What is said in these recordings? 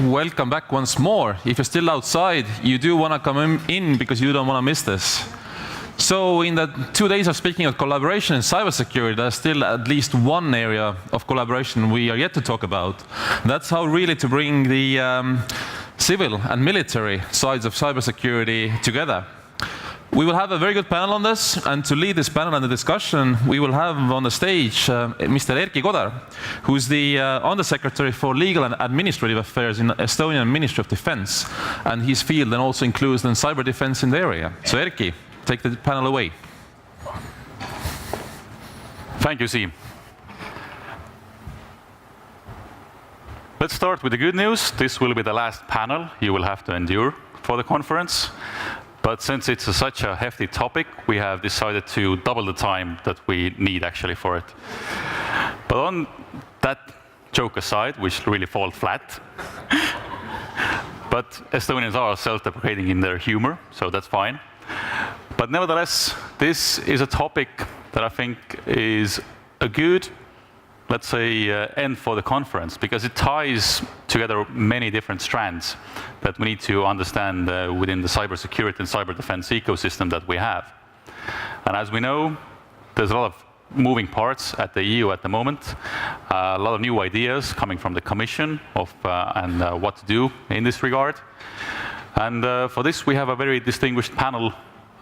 welcome back once more. If you're still outside, you do want to come in because you don't want to miss this. So in the 2 days of speaking of collaboration in cybersecurity, there's still at least one area of collaboration we are yet to talk about. That's how really to bring the civil and military sides of cybersecurity together. We will have a very good panel on this, and to lead this panel and the discussion, we will have on the stage Mr. Erki Kodar, who's the Undersecretary for Legal and Administrative Affairs in Estonian Ministry of Defense, and his field then also includes then cyber defense in the area. So Erki, take the panel away. Thank you, Siim. Let's start with the good news. This will be the last panel you will have to endure for the conference. But since it's such a hefty topic, we have decided to double the time that we need actually for it. But on that joke aside, which really falls flat, but Estonians are self-deprecating in their humor, so that's fine. But nevertheless, this is a topic that I think is a good, let's say, end for the conference, because it ties together many different strands that we need to understand within the cybersecurity and cyber defense ecosystem that we have. And as we know, there's a lot of moving parts at the EU at the moment, a lot of new ideas coming from the Commission of and what to do in this regard. And for this, we have a very distinguished panel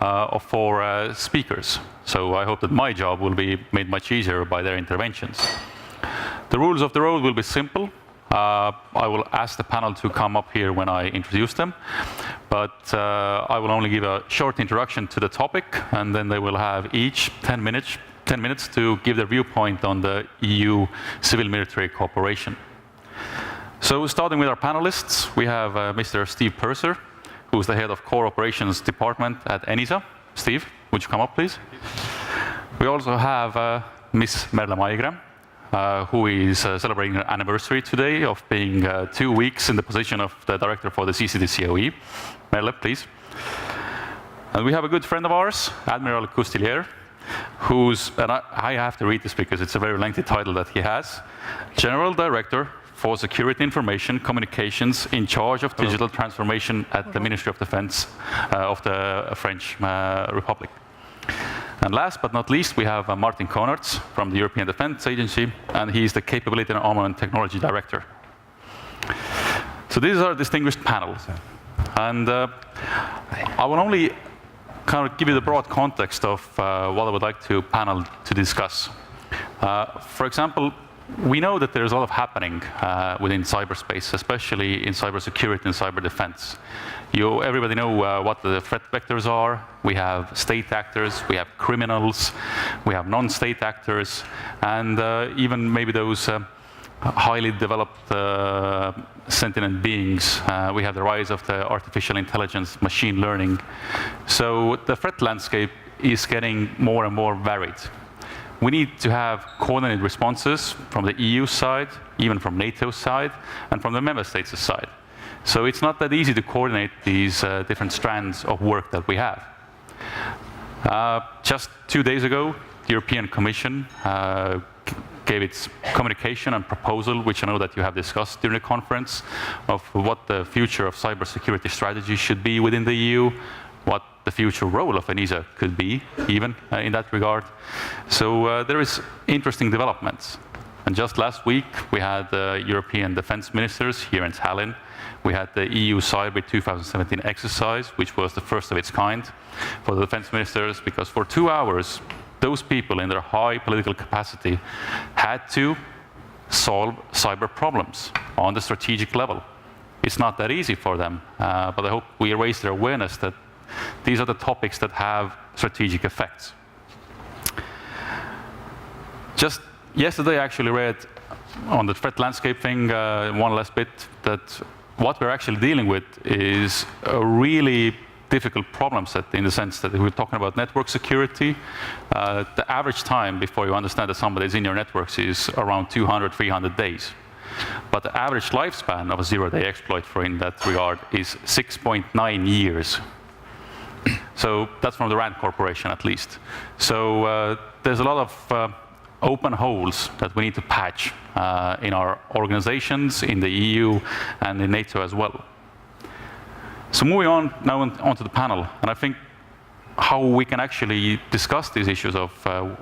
of 4 speakers. So I hope that my job will be made much easier by their interventions. The rules of the road will be simple. I will ask the panel to come up here when I introduce them, but I will only give a short introduction to the topic, and then they will have each 10 minutes to give their viewpoint on the EU civil-military cooperation. So starting with our panelists, we have Mr. Steve Purser, who's the head of Core Operations Department at ENISA. Steve, would you come up, please? We also have Miss Merle Maigre, who is celebrating her anniversary today of being 2 weeks in the position of the director for the CCDCOE. Merle, please. And we have a good friend of ours, Arnaud Coustillière, who's, and I have to read this because it's a very lengthy title that he has, General Director for Security Information Communications in charge of digital transformation at the Ministry of Defense of the French Republic. And last but not least, we have Martin Konertz from the European Defence Agency, and he's the Capability and Armament Technology Director. So these are distinguished panels. And I will only kind of give you the broad context of what I would like to panel to discuss. For example, we know that there's a lot happening within cyberspace, especially in cybersecurity and cyber defense. Everybody know what the threat vectors are. We have state actors, we have criminals, we have non-state actors, and even maybe those highly developed sentient beings. We have the rise of the artificial intelligence, machine learning. So the threat landscape is getting more and more varied. We need to have coordinated responses from the EU side, even from NATO side, and from the member states' side. So it's not that easy to coordinate these different strands of work that we have. Just 2 days ago, the European Commission gave its communication and proposal, which I know that you have discussed during the conference, of what the future of cybersecurity strategy should be within the EU, what the future role of ENISA could be, even in that regard. So there is interesting developments. And just last week, we had the European defense ministers here in Tallinn. We had the EU Cyber 2017 exercise, which was the first of its kind for the defense ministers, because for 2 hours, those people in their high political capacity had to solve cyber problems on the strategic level. It's not that easy for them, but I hope we raise their awareness that these are the topics that have strategic effects. Just yesterday, I actually read on the threat landscape thing one last bit that what we're actually dealing with is a really difficult problem set, in the sense that we're talking about network security. The average time before you understand that somebody is in your networks is around 200, 300 days. But the average lifespan of a zero-day exploit in that regard is 6.9 years. So that's from the RAND Corporation, at least. So there's a lot of open holes that we need to patch in our organizations, in the EU, and in NATO as well. So moving on now onto the panel, and I think how we can actually discuss these issues of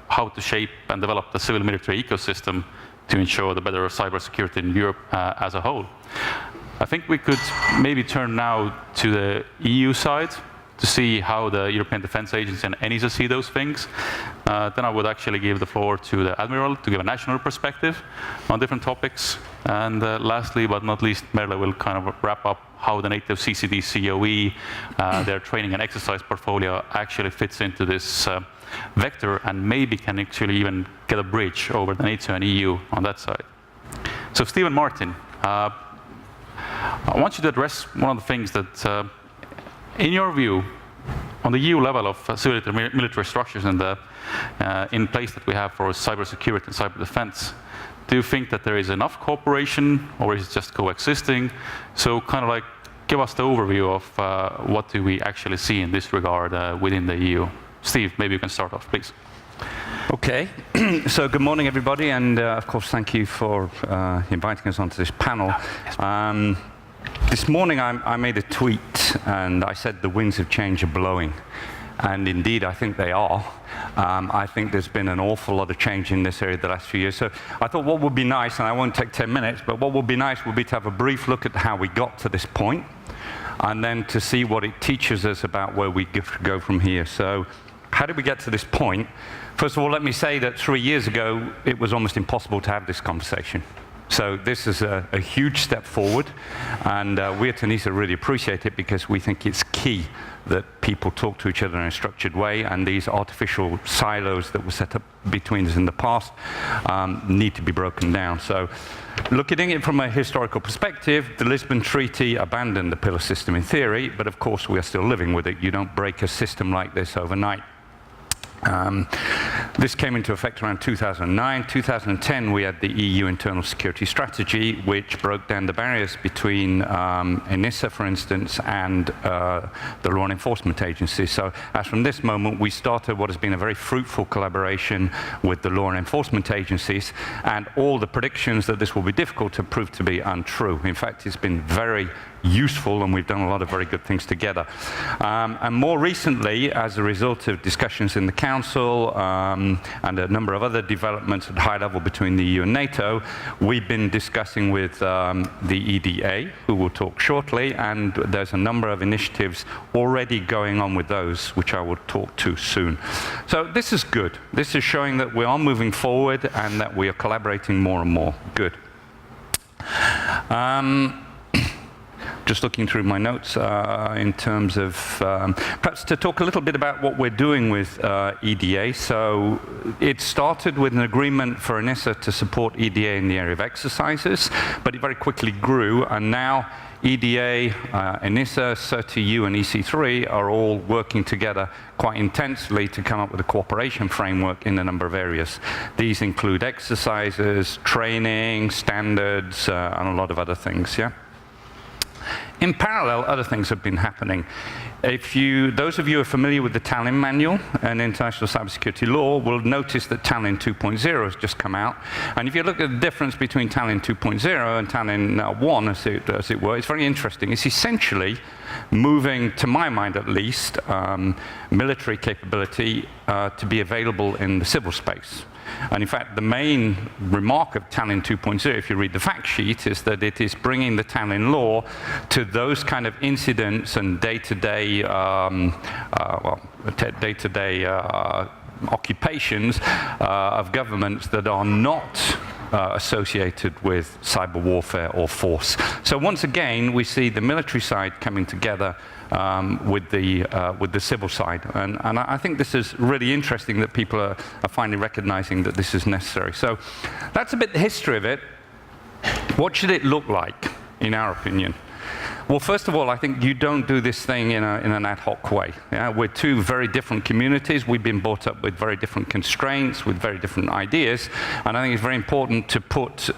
how to shape and develop the civil-military ecosystem to ensure the better cybersecurity in Europe as a whole. I think we could maybe turn now to the EU side to see how the European Defence Agency and ENISA see those things. Then I would actually give the floor to the Admiral to give a national perspective on different topics. And lastly, but not least, Merle will kind of wrap up how the NATO CCD COE, their training and exercise portfolio actually fits into this vector, and maybe can actually even get a bridge over the NATO and EU on that side. So Stephen Martin, I want you to address one of the things that, in your view, on the EU level of civil military structures and the in place that we have for cybersecurity and cyber defense, do you think that there is enough cooperation, or is it just coexisting? So kind of like give us the overview of what do we actually see in this regard within the EU. Steve, maybe you can start off, please. Okay, so good morning, everybody, and of course, thank you for inviting us onto this panel. This morning, I made a tweet, and I said the winds of change are blowing. And indeed, I think they are. I think there's been an awful lot of change in this area the last few years. So I thought what would be nice, and I won't take 10 minutes, but what would be nice would be to have a brief look at how we got to this point, and then to see what it teaches us about where we go from here. So how did we get to this point? First of all, let me say that 3 years ago, it was almost impossible to have this conversation. So this is a huge step forward, and we at ENISA really appreciate it because we think it's key that people talk to each other in a structured way, and these artificial silos that were set up between us in the past need to be broken down. So looking at it from a historical perspective, the Lisbon Treaty abandoned the pillar system in theory, but of course we are still living with it. You don't break a system like this overnight. This came into effect around 2009. 2010, we had the EU internal security strategy, which broke down the barriers between ENISA, for instance, and the law enforcement agencies. So as from this moment, we started what has been a very fruitful collaboration with the law enforcement agencies, and all the predictions that this will be difficult have proved to be untrue. In fact, it's been very useful, and we've done a lot of very good things together. And more recently, as a result of discussions in the Council and a number of other developments at high level between the EU and NATO, we've been discussing with the EDA, who will talk shortly, and there's a number of initiatives already going on with those, which I will talk to soon. So this is good. This is showing that we are moving forward and that we are collaborating more and more. Good. Just looking through my notes in terms of perhaps to talk a little bit about what we're doing with EDA. So it started with an agreement for ENISA to support EDA in the area of exercises, but it very quickly grew, and now EDA, ENISA, CERT-EU, and EC3 are all working together quite intensely to come up with a cooperation framework in a number of areas. These include exercises, training, standards, and a lot of other things, yeah? In parallel, other things have been happening. Those of you who are familiar with the Tallinn Manual and international cybersecurity law will notice that Tallinn 2.0 has just come out. And if you look at the difference between Tallinn 2.0 and Tallinn 1, as it were, it's very interesting. It's essentially moving, to my mind at least, military capability to be available in the civil space. And in fact, the main remark of Tallinn 2.0, if you read the fact sheet, is that it is bringing the Tallinn law to those kind of incidents and day-to-day occupations of governments that are not associated with cyber warfare or force. So once again, we see the military side coming together with the civil side. And I think this is really interesting that people are finally recognizing that this is necessary. So that's a bit the history of it. What should it look like, in our opinion? Well, first of all, I think you don't do this thing in an ad hoc way. Yeah? We're two very different communities. We've been brought up with very different constraints, with very different ideas, and I think it's very important to put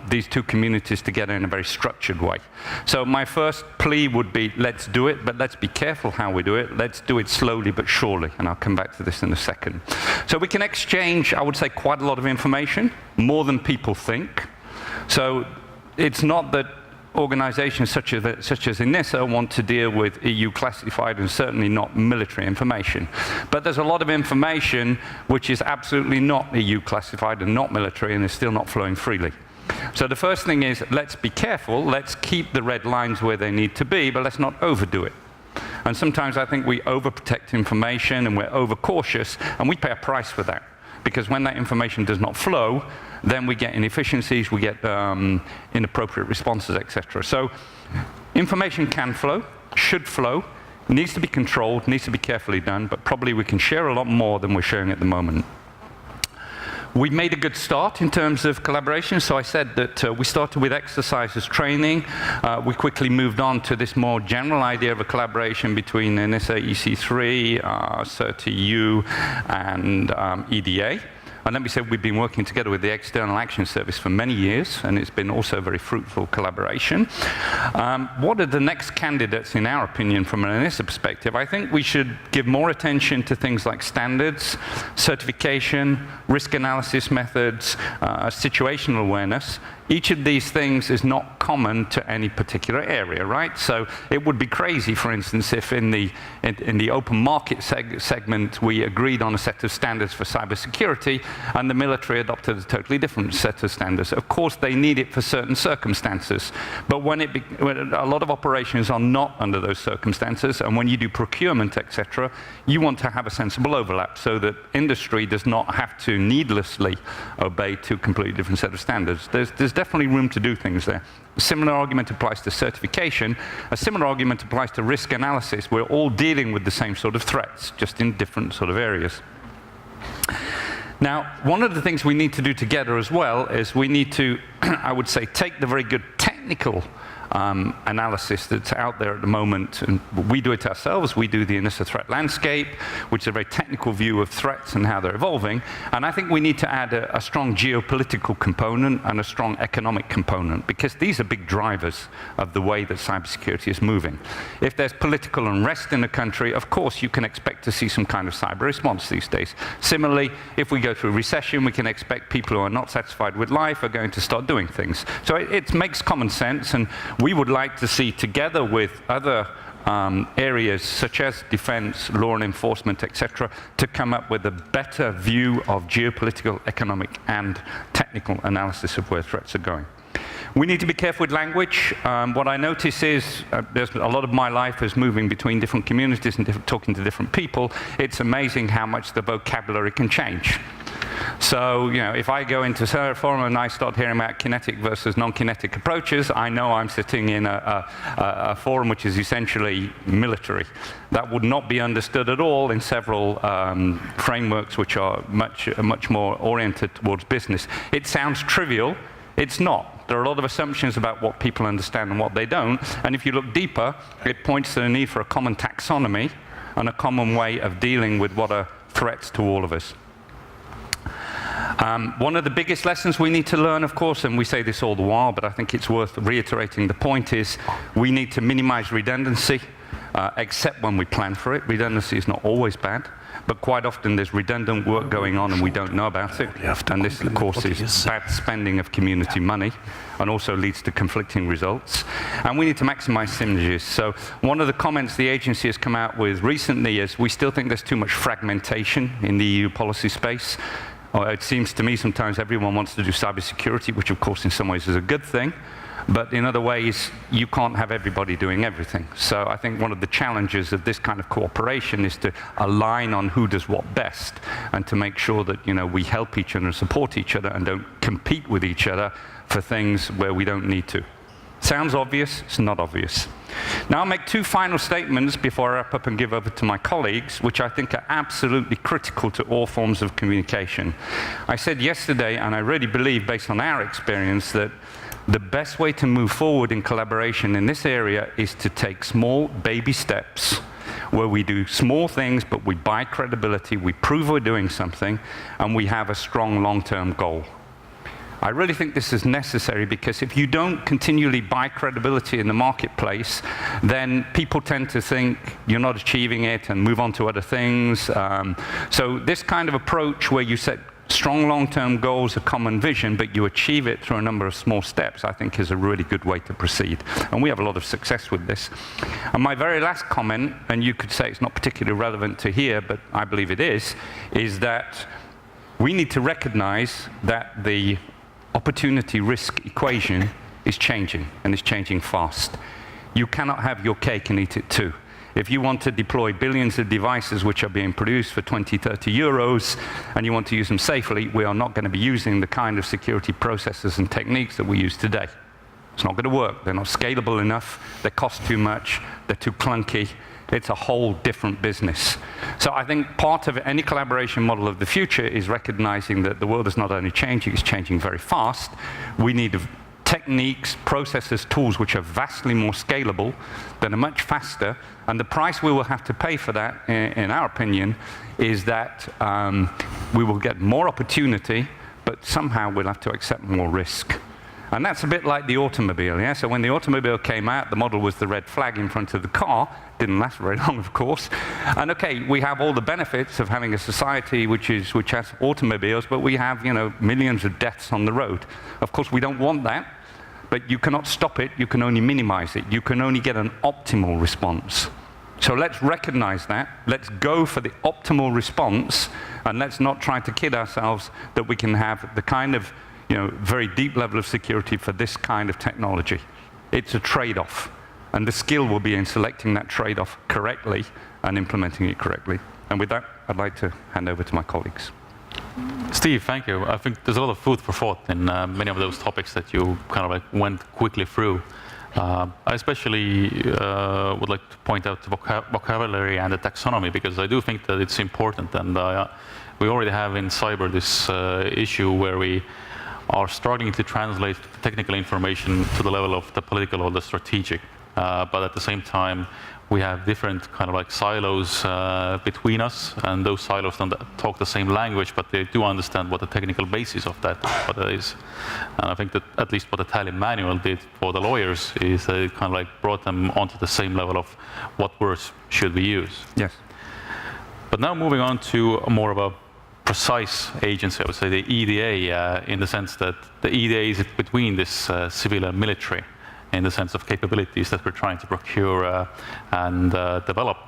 these two communities together in a very structured way. So my first plea would be, let's do it, but let's be careful how we do it. Let's do it slowly but surely, and I'll come back to this in a second. So we can exchange, I would say, quite a lot of information, more than people think. So it's not that organizations such as ENISA want to deal with EU classified and certainly not military information. But there's a lot of information which is absolutely not EU classified and not military and is still not flowing freely. So the first thing is, let's be careful, let's keep the red lines where they need to be, but let's not overdo it. And sometimes I think we overprotect information and we're overcautious, and we pay a price for that. Because when that information does not flow, then we get inefficiencies, we get inappropriate responses, etc. So information can flow, should flow, needs to be controlled, needs to be carefully done, but probably we can share a lot more than we're sharing at the moment. We made a good start in terms of collaboration. So I said that we started with exercises training. We quickly moved on to this more general idea of a collaboration between ENISA, EC3, CERT-EU, and EDA. And then we said we've been working together with the External Action Service for many years, and it's been also a very fruitful collaboration. What are the next candidates, in our opinion, from an ENISA perspective? I think we should give more attention to things like standards, certification, risk analysis methods, situational awareness. Each of these things is not common to any particular area, right? So it would be crazy, for instance, if in the open market segment we agreed on a set of standards for cybersecurity and the military adopted a totally different set of standards. Of course, they need it for certain circumstances, but when a lot of operations are not under those circumstances, and when you do procurement, etc., you want to have a sensible overlap so that industry does not have to needlessly obey two completely different set of standards. There's definitely room to do things there. A similar argument applies to certification. A similar argument applies to risk analysis. We're all dealing with the same sort of threats, just in different sort of areas. Now, one of the things we need to do together as well is we need to, I would say, take the very good technical analysis that's out there at the moment, and we do it ourselves. We do the ENISA threat landscape, which is a very technical view of threats and how they're evolving, and I think we need to add a strong geopolitical component and a strong economic component, because these are big drivers of the way that cybersecurity is moving. If there's political unrest in a country, of course you can expect to see some kind of cyber response these days. Similarly, if we go through a recession, we can expect people who are not satisfied with life are going to start doing things. So it makes common sense, and we would like to see, together with other areas such as defense, law and enforcement, etc., to come up with a better view of geopolitical, economic, and technical analysis of where threats are going. We need to be careful with language. What I notice is there's a lot of my life is moving between different communities and talking to different people. It's amazing how much the vocabulary can change. So, you know, if I go into a forum and I start hearing about kinetic versus non-kinetic approaches, I know I'm sitting in a forum which is essentially military. That would not be understood at all in several frameworks which are much more oriented towards business. It sounds trivial. It's not. There are a lot of assumptions about what people understand and what they don't, and if you look deeper, it points to the need for a common taxonomy and a common way of dealing with what are threats to all of us. One of the biggest lessons we need to learn, of course, and we say this all the while, but I think it's worth reiterating the point, is we need to minimize redundancy, except when we plan for it. Redundancy is not always bad, but quite often there's redundant work going on and we don't know about it. And this, of course, is bad spending of community money and also leads to conflicting results. And we need to maximize synergies. So one of the comments the agency has come out with recently is we still think there's too much fragmentation in the EU policy space. It seems to me sometimes everyone wants to do cybersecurity, which of course in some ways is a good thing, but in other ways you can't have everybody doing everything. So I think one of the challenges of this kind of cooperation is to align on who does what best, and to make sure that, you know, we help each other and support each other and don't compete with each other for things where we don't need to. Sounds obvious, it's not obvious. Now I'll make two final statements before I wrap up and give over to my colleagues, which I think are absolutely critical to all forms of communication. I said yesterday, and I really believe based on our experience, that the best way to move forward in collaboration in this area is to take small baby steps where we do small things, but we buy credibility, we prove we're doing something, and we have a strong long-term goal. I really think this is necessary because if you don't continually buy credibility in the marketplace, then people tend to think you're not achieving it and move on to other things. So this kind of approach where you set strong long-term goals, a common vision, but you achieve it through a number of small steps, I think is a really good way to proceed. And we have a lot of success with this. And my very last comment, and you could say it's not particularly relevant to here, but I believe it is that we need to recognize that the opportunity-risk equation is changing, and it's changing fast. You cannot have your cake and eat it too. If you want to deploy billions of devices which are being produced for 20, 30 euros, and you want to use them safely, we are not going to be using the kind of security processes and techniques that we use today. It's not going to work. They're not scalable enough. They cost too much. They're too clunky. It's a whole different business. So I think part of any collaboration model of the future is recognizing that the world is not only changing, it's changing very fast. We need techniques, processes, tools which are vastly more scalable, that are much faster, and the price we will have to pay for that, in our opinion, is that we will get more opportunity, but somehow we'll have to accept more risk. And that's a bit like the automobile, yeah? So when the automobile came out, the model was the red flag in front of the car. Didn't last very long, of course. And okay, we have all the benefits of having a society which has automobiles, but we have, millions of deaths on the road. Of course, we don't want that, but you cannot stop it, you can only minimize it. You can only get an optimal response. So let's recognize that, let's go for the optimal response, and let's not try to kid ourselves that we can have the kind of very deep level of security for this kind of technology. It's a trade-off, and the skill will be in selecting that trade-off correctly and implementing it correctly. And with that, I'd like to hand over to my colleagues. Steve, thank you. I think there's a lot of food for thought in many of those topics that you kind of went quickly through. I especially would like to point out the vocabulary and the taxonomy, because I do think that it's important, and we already have in cyber this issue where we are struggling to translate technical information to the level of the political or the strategic. But at the same time, we have different kind of silos between us, and those silos don't talk the same language, but they do understand what the technical basis of that is. And I think that at least what the Italian manual did for the lawyers is that it kind of brought them onto the same level of what words should we use. Yes. But now moving on to more of a precise agency, I would say the EDA, in the sense that the EDA is between this civil and military, in the sense of capabilities that we're trying to procure and develop.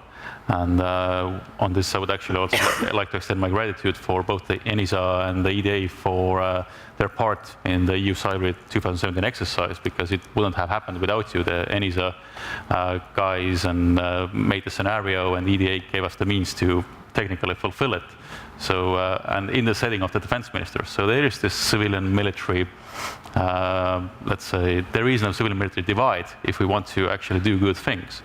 And on this, I would actually also like to extend my gratitude for both the ENISA and the EDA for their part in the EU Cyber 2017 exercise, because it wouldn't have happened without you. The ENISA guys and made the scenario, and EDA gave us the means to technically fulfill it. So, and in the setting of the defense minister. So there is this civilian military, let's say, there is no civilian military divide if we want to actually do good things.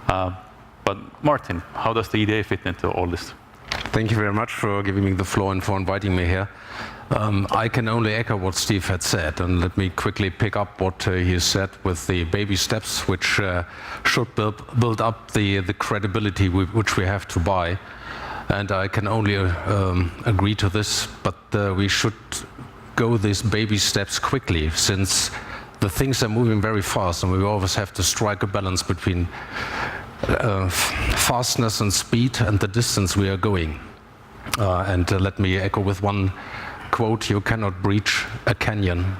But Martin, how does the EDA fit into all this? Thank you very much for giving me the floor and for inviting me here. I can only echo what Steve had said, and let me quickly pick up what he said with the baby steps, which should build up the credibility which we have to buy. And I can only agree to this, but we should go these baby steps quickly, since the things are moving very fast, and we always have to strike a balance between fastness and speed and the distance we are going. And let me echo with one quote: you cannot breach a canyon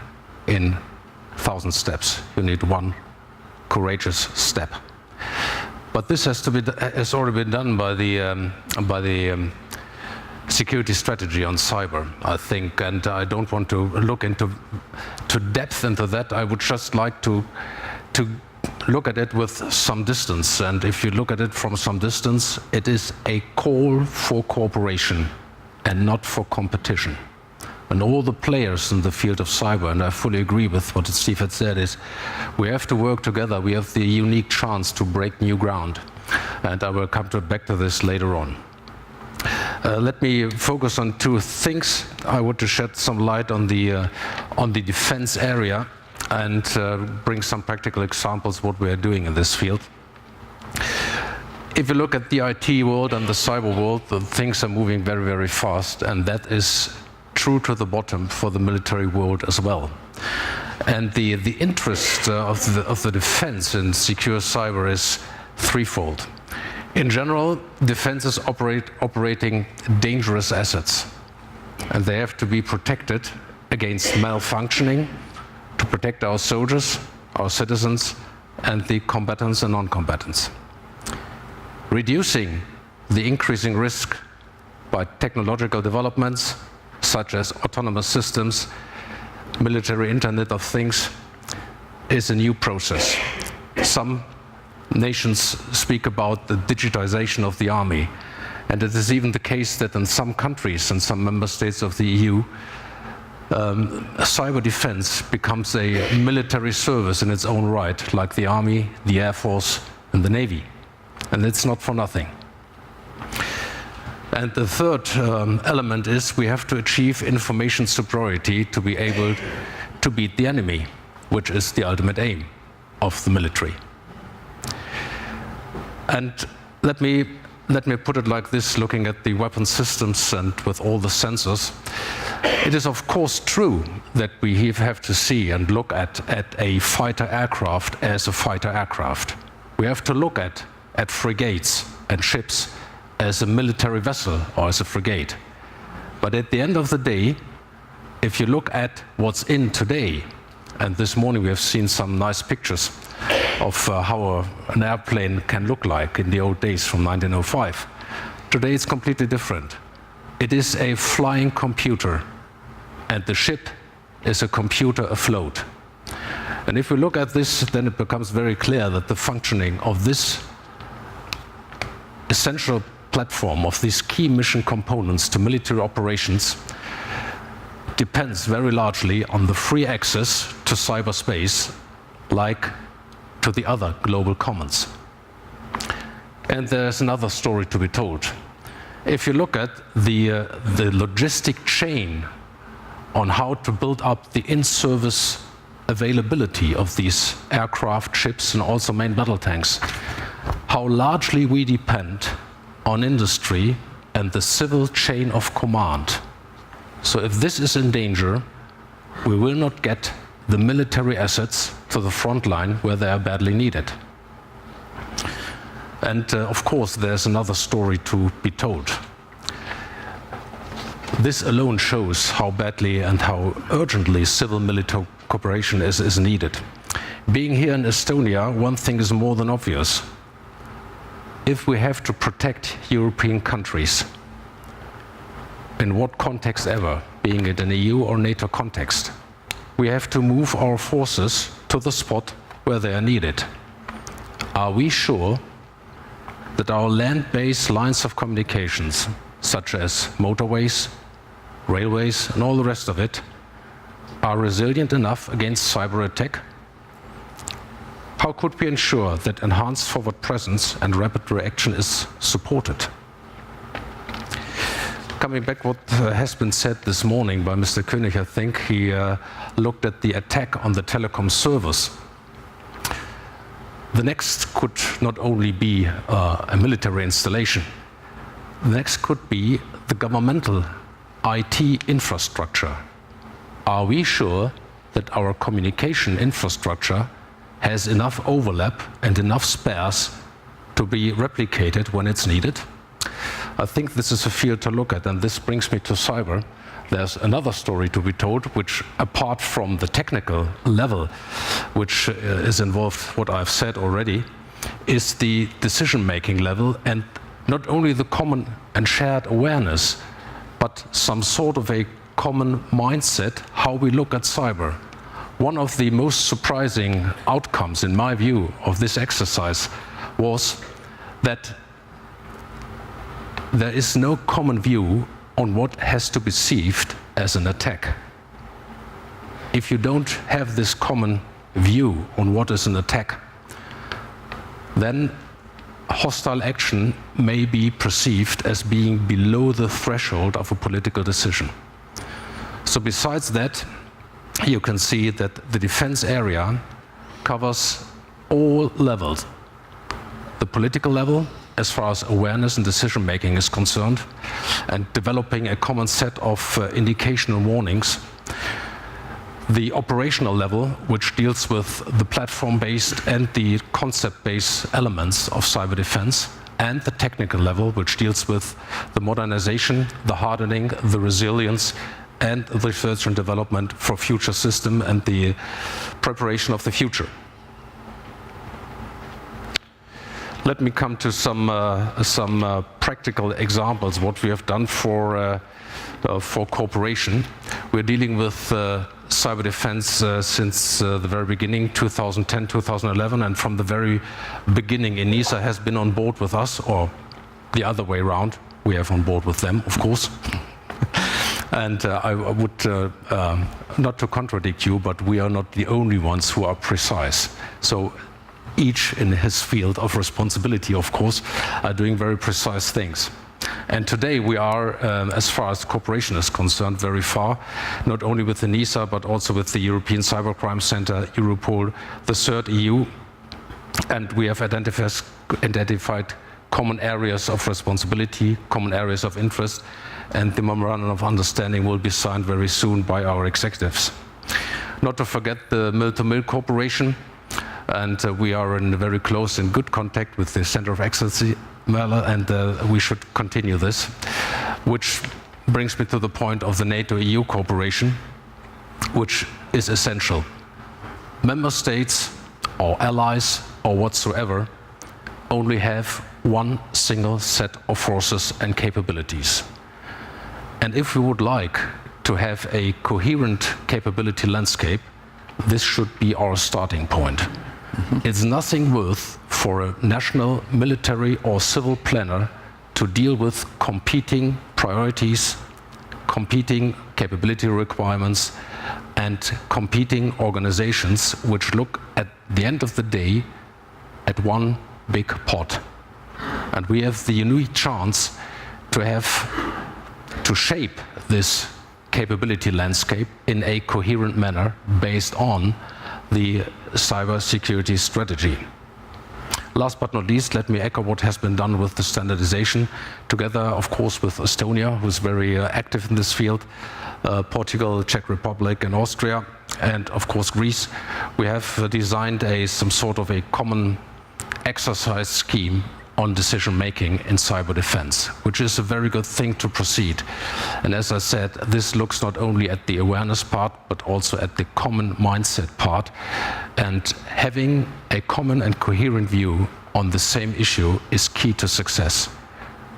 in 1,000 steps. You need one courageous step. But this has already been done by the security strategy on cyber, I think, and I don't want to look into depth into that. I would just like to look at it with some distance, and if you look at it from some distance, it is a call for cooperation and not for competition. And all the players in the field of cyber, and I fully agree with what Steve had said, is we have to work together. We have the unique chance to break new ground, and I will come back to this later on. Let me focus on two things. I want to shed some light on the defense area. and bring some practical examples what we are doing in this field. If you look at the IT world and the cyber world, things are moving very, very fast, and that is true to the bottom for the military world as well. And the interest of the defense in secure cyber is threefold. In general, defense is operating dangerous assets, and they have to be protected against malfunctioning to protect our soldiers, our citizens, and the combatants and non-combatants. Reducing the increasing risk by technological developments such as autonomous systems, military Internet of Things, is a new process. Some nations speak about the digitization of the army, and it is even the case that in some countries and some member states of the EU, cyber defense becomes a military service in its own right, like the army, the air force, and the navy. And it's not for nothing. And the third element is we have to achieve information superiority to be able to beat the enemy, which is the ultimate aim of the military. And let me put it like this, looking at the weapon systems and with all the sensors. It is of course true that we have to see and look at a fighter aircraft as a fighter aircraft. We have to look at frigates and ships as a military vessel or as a frigate. But at the end of the day, if you look at what's in today, and this morning we have seen some nice pictures of how an airplane can look like in the old days from 1905. Today it's completely different. It is a flying computer, and the ship is a computer afloat. And if we look at this, then it becomes very clear that the functioning of this essential platform, of these key mission components to military operations, depends very largely on the free access to cyberspace, like to the other global commons. And there's another story to be told. If you look at the logistic chain on how to build up the in-service availability of these aircraft, ships, and also main battle tanks, how largely we depend on industry and the civil chain of command. So if this is in danger, we will not get the military assets to the front line where they are badly needed. And of course, there's another story to be told. This alone shows how badly and how urgently civil-military cooperation is needed. Being here in Estonia, one thing is more than obvious. If we have to protect European countries, in what context ever, being it an EU or NATO context, we have to move our forces to the spot where they are needed. Are we sure that our land-based lines of communications, such as motorways, railways, and all the rest of it, are resilient enough against cyber attack? How could we ensure that enhanced forward presence and rapid reaction is supported? Coming back what has been said this morning by Mr. König, I think he looked at the attack on the telecom servers. The next could not only be a military installation, the next could be the governmental IT infrastructure. Are we sure that our communication infrastructure has enough overlap and enough spares to be replicated when it's needed? I think this is a field to look at, and this brings me to cyber. There's another story to be told, which apart from the technical level, which is involved, what I've said already, is the decision-making level, and not only the common and shared awareness, but some sort of a common mindset, how we look at cyber. One of the most surprising outcomes, in my view, of this exercise was that there is no common view on what has to be perceived as an attack. If you don't have this common view on what is an attack, then hostile action may be perceived as being below the threshold of a political decision. So besides that, you can see that the defense area covers all levels. The political level, as far as awareness and decision making is concerned, and developing a common set of indication and warnings. The operational level, which deals with the platform-based and the concept-based elements of cyber defense, and the technical level, which deals with the modernization, the hardening, the resilience, and the research and development for future system and the preparation of the future. Let me come to some practical examples what we have done for cooperation. We're dealing with cyber defense since the very beginning, 2010, 2011, and from the very beginning, ENISA has been on board with us, or the other way around. We have on board with them, of course. And I would, not to contradict you, but we are not the only ones who are precise. So each in his field of responsibility, of course, are doing very precise things. And today we are, as far as cooperation is concerned, very far, not only with ENISA, but also with the European Cybercrime Center, Europol, the third EU, and we have identified common areas of responsibility, common areas of interest, and the memorandum of understanding will be signed very soon by our executives. Not to forget the mill-to-mill cooperation, and we are in very close and good contact with the Center of Excellency, Merle, and we should continue this, which brings me to the point of the NATO-EU cooperation, which is essential. Member states or allies or whatsoever only have one single set of forces and capabilities. And if we would like to have a coherent capability landscape, this should be our starting point. It's nothing worth for a national, military or civil planner to deal with competing priorities, competing capability requirements, and competing organizations which look at the end of the day at one big pot. And we have the unique chance to shape this capability landscape in a coherent manner based on the cybersecurity strategy. Last but not least, let me echo what has been done with the standardization, together, of course, with Estonia, who's very active in this field, Portugal, Czech Republic, and Austria, and of course Greece. We have designed some sort of a common exercise scheme on decision-making in cyber defense, which is a very good thing to proceed. And as I said, this looks not only at the awareness part, but also at the common mindset part. And having a common and coherent view on the same issue is key to success.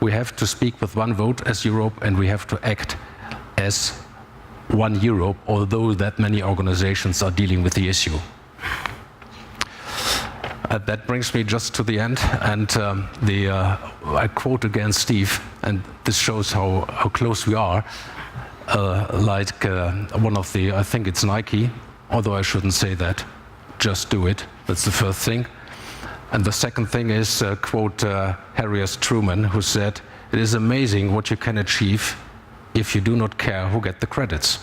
We have to speak with one vote as Europe, and we have to act as one Europe, although that many organizations are dealing with the issue. That brings me just to the end, and I quote again Steve, and this shows how close we are. One of the, I think it's Nike, although I shouldn't say that. Just do it. That's the first thing. And the second thing is quote Harry S. Truman, who said, "It is amazing what you can achieve if you do not care who gets the credits."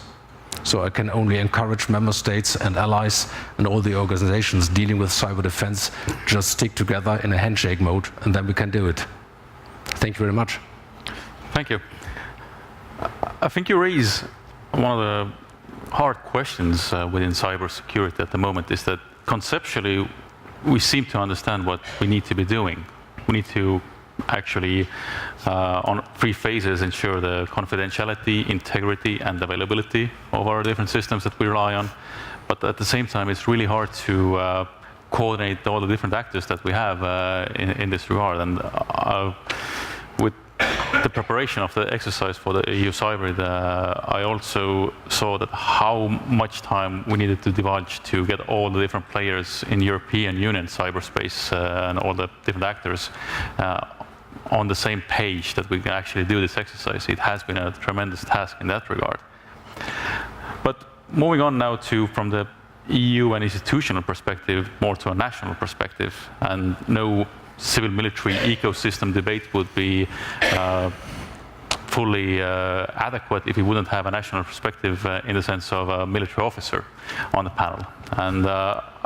So I can only encourage member states and allies and all the organizations dealing with cyber defense, just stick together in a handshake mode, and then we can do it. Thank you very much. Thank you. I think you raise one of the hard questions within cybersecurity at the moment, is that conceptually we seem to understand what we need to be doing. We need to actually, on 3 phases, ensure the confidentiality, integrity, and availability of our different systems that we rely on. But at the same time, it's really hard to coordinate all the different actors that we have in this regard. And with the preparation of the exercise for the EU Cyber, I also saw that how much time we needed to divulge to get all the different players in European Union cyberspace and all the different actors on the same page that we can actually do this exercise. It has been a tremendous task in that regard. But moving on now from the EU and institutional perspective, more to a national perspective, and no civil-military ecosystem debate would be fully adequate if we wouldn't have a national perspective in the sense of a military officer on the panel. And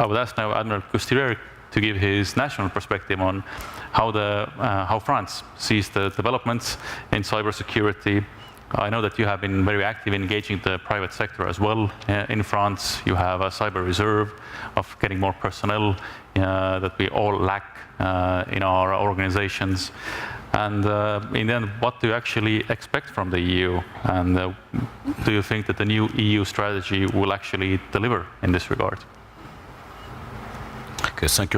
I would ask now Admiral Coustillière to give his national perspective on how France sees the developments in cybersecurity. I know that you have been very active in engaging the private sector as well in France. You have a cyber reserve of getting more personnel that we all lack in our organizations. And in the end, what do you actually expect from the EU? And do you think that the new EU strategy will actually deliver in this regard? Okay, thank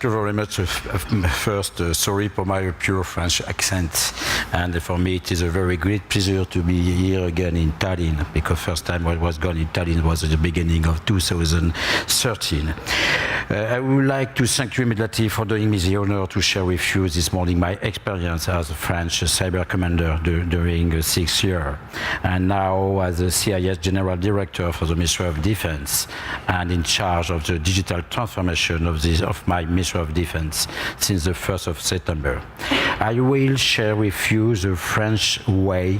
you very much. First, sorry for my pure French accent. And for me, it is a very great pleasure to be here again in Tallinn, because first time I was gone in Tallinn was at the beginning of 2013. I would like to thank you immediately for doing me the honor to share with you this morning my experience as a French cyber commander during 6 years, and now as a CIS General Director for the Ministry of Defense and in charge of the digital transformation of my Ministry of Defense since the 1st of September. I will share with you the French way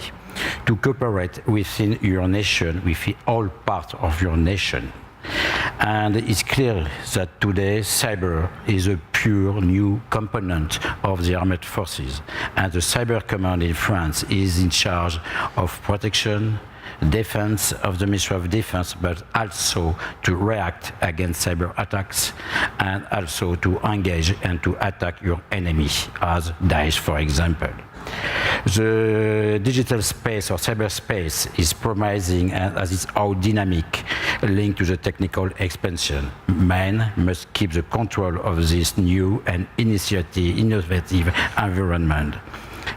to cooperate within your nation, with all parts of your nation. And it's clear that today cyber is a pure new component of the armed forces, and the Cyber Command in France is in charge of protection, defense of the Ministry of Defense, but also to react against cyber attacks and also to engage and to attack your enemy, as Daesh, for example. The digital space or cyberspace is promising as its own dynamic linked to the technical expansion. Man must keep the control of this new and innovative environment.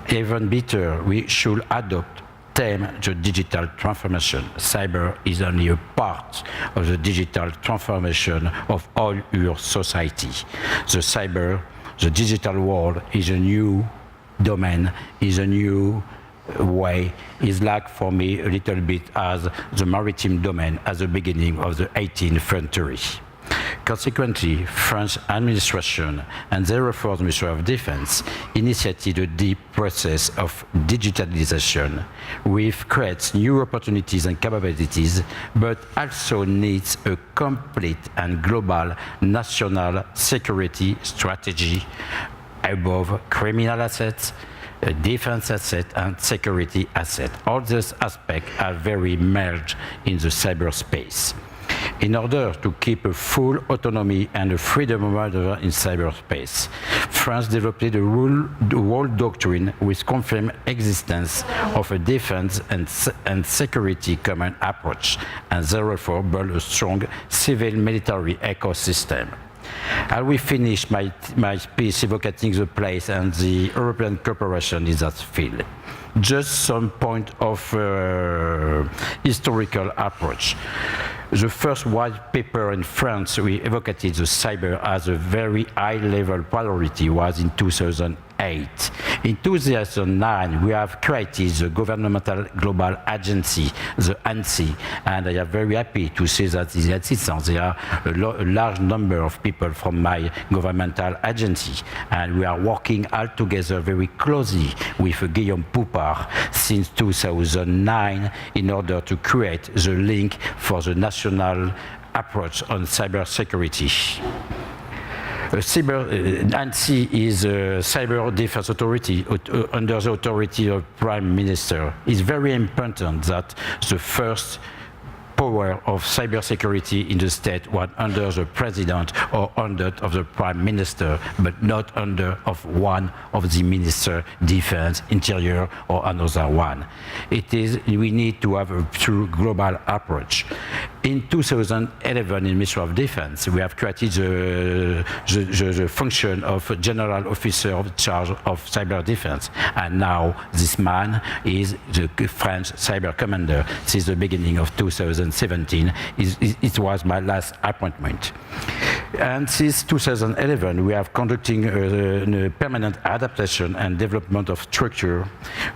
Even better, we should adopt the digital transformation. Cyber is only a part of the digital transformation of all your society. The digital world is a new domain, is a new way, is like for me a little bit as the maritime domain at the beginning of the 18th century. Consequently, French administration and therefore the Ministry of Defense initiated a deep process of digitalization, which creates new opportunities and capabilities, but also needs a complete and global national security strategy above criminal assets, defense asset and security asset. All these aspects are very merged in the cyberspace. In order to keep a full autonomy and a freedom of maneuver in cyberspace, France developed a world doctrine which confirmed existence of a defense and security common approach, and therefore built a strong civil-military ecosystem. I will finish my speech evocating the place and the European cooperation in that field. Just some point of historical approach. The first white paper in France, we evoked the cyber as a very high-level priority, was in 2008. In 2009, we have created the governmental global agency, the ANSI, and I am very happy to say that the assistants, there are a large number of people from my governmental agency, and we are working all together very closely with Guillaume Poupard since 2009 in order to create the link for the national approach on cybersecurity. ANSI is a cyber defense authority under the authority of Prime Minister. It's very important that the first power of cybersecurity in the state was under the president or under of the prime minister, but not under of one of the minister, defense, interior, or another one. We need to have a true global approach. In 2011, in Ministry of Defense, we have created the function of General Officer of Charge of Cyber Defense, and now this man is the French Cyber Commander since the beginning of 2017. It was my last appointment. And since 2011, we are conducting a permanent adaptation and development of structure.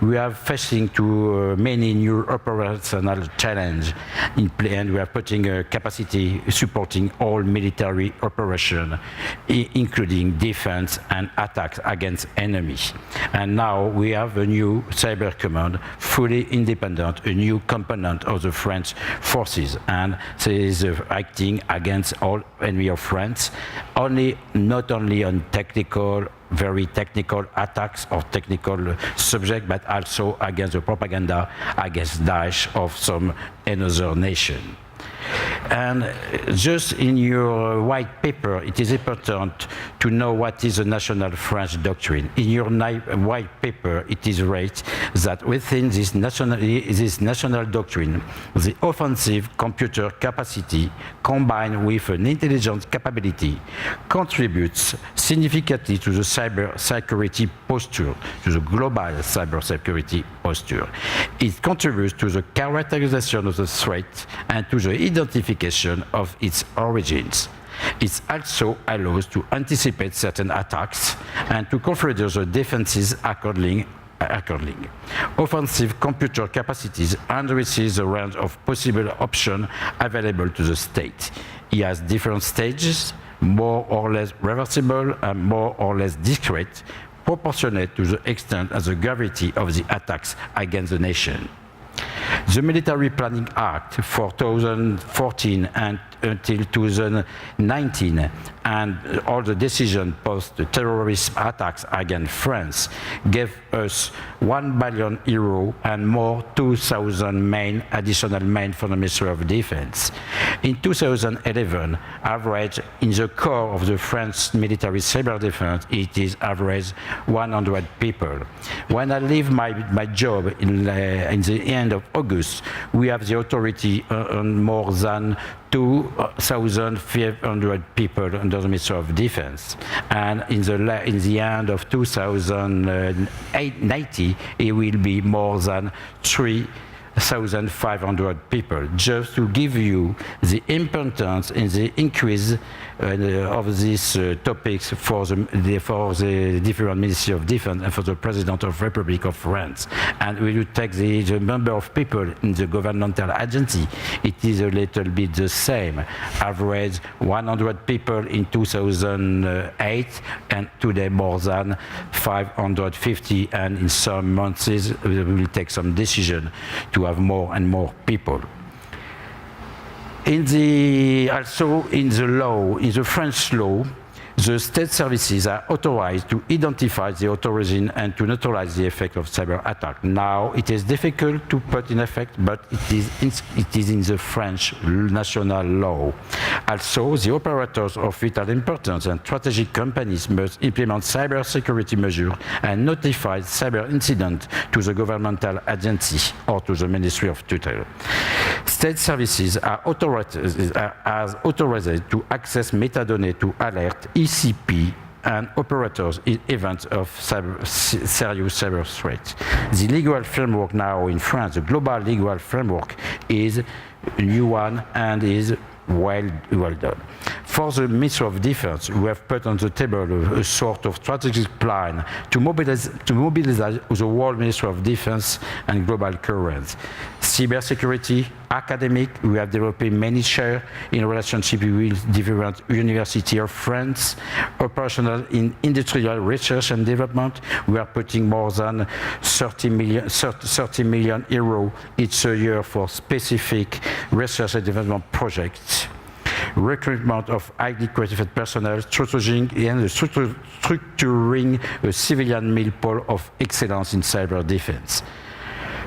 We are facing to many new operational challenges in play, and we are putting a capacity supporting all military operation, including defense and attacks against enemies. And now we have a new cyber command, fully independent, a new component of the French forces, and it is acting against all enemy of France, not only on very technical attacks or technical subject, but also against the propaganda against Daesh of some another nation. And just in your white paper, it is important to know what is the national French doctrine. In your white paper, it is right that within this national doctrine, the offensive computer capacity combined with an intelligence capability contributes significantly to the cybersecurity posture, to the global cybersecurity posture. It contributes to the characterization of the threat and to the identification of its origins. It also allows to anticipate certain attacks and to configure the defenses accordingly. Offensive computer capacities enriches the range of possible options available to the state. It has different stages, more or less reversible and more or less discrete, proportionate to the extent and the gravity of the attacks against the nation. The Military Planning Act for 2014 and until 2019 and all the decisions post the terrorist attacks against France gave us €1 billion and more 2,000 additional men for the Ministry of Defense. In 2011, average in the core of the French military cyber defense, it is average 100 people. When I leave my job in the end of August, we have the authority on more than 2,500 people under the Ministry of Defense. And in the end of 2090, it will be more than 3,500 people, just to give you the importance and the increase of these topics for the different Ministry of Defense and for the President of the Republic of France. And when you take the number of people in the governmental agency, it is a little bit the same. Average 100 people in 2008, and today more than 550, and in some months we will take some decision to have more and more people. Also in the French law, the state services are authorized to identify the origin and to neutralize the effect of cyber attack. Now, it is difficult to put in effect, but it is in the French national law. Also, the operators of vital importance and strategic companies must implement cybersecurity measures and notify cyber incident to the governmental agency or to the Ministry of Tutel. State services are authorized to access metadata to alert ECP and operators in events of serious cyber threats. The legal framework now in France, the global legal framework, is a new one and is well done. For the Ministry of Defense, we have put on the table a sort of strategic plan to mobilize the World Ministry of Defense and global currents. Cybersecurity, academic, we have developed many shares in relationship with different universities of France. Operational in industrial research and development, we are putting more than 30 million euros each year for specific research and development projects. Recruitment of highly qualified personnel, structuring a civilian mill pool of excellence in cyber defense.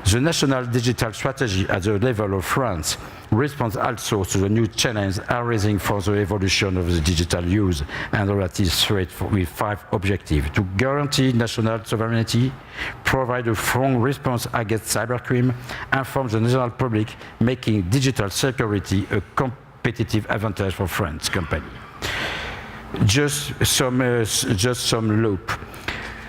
The national digital strategy at the level of France responds also to the new challenge arising for the evolution of the digital use and relative threat with 5 objectives: to guarantee national sovereignty, provide a strong response against cybercrime, inform the national public, making digital security a competitive advantage for French companies. Just some loop.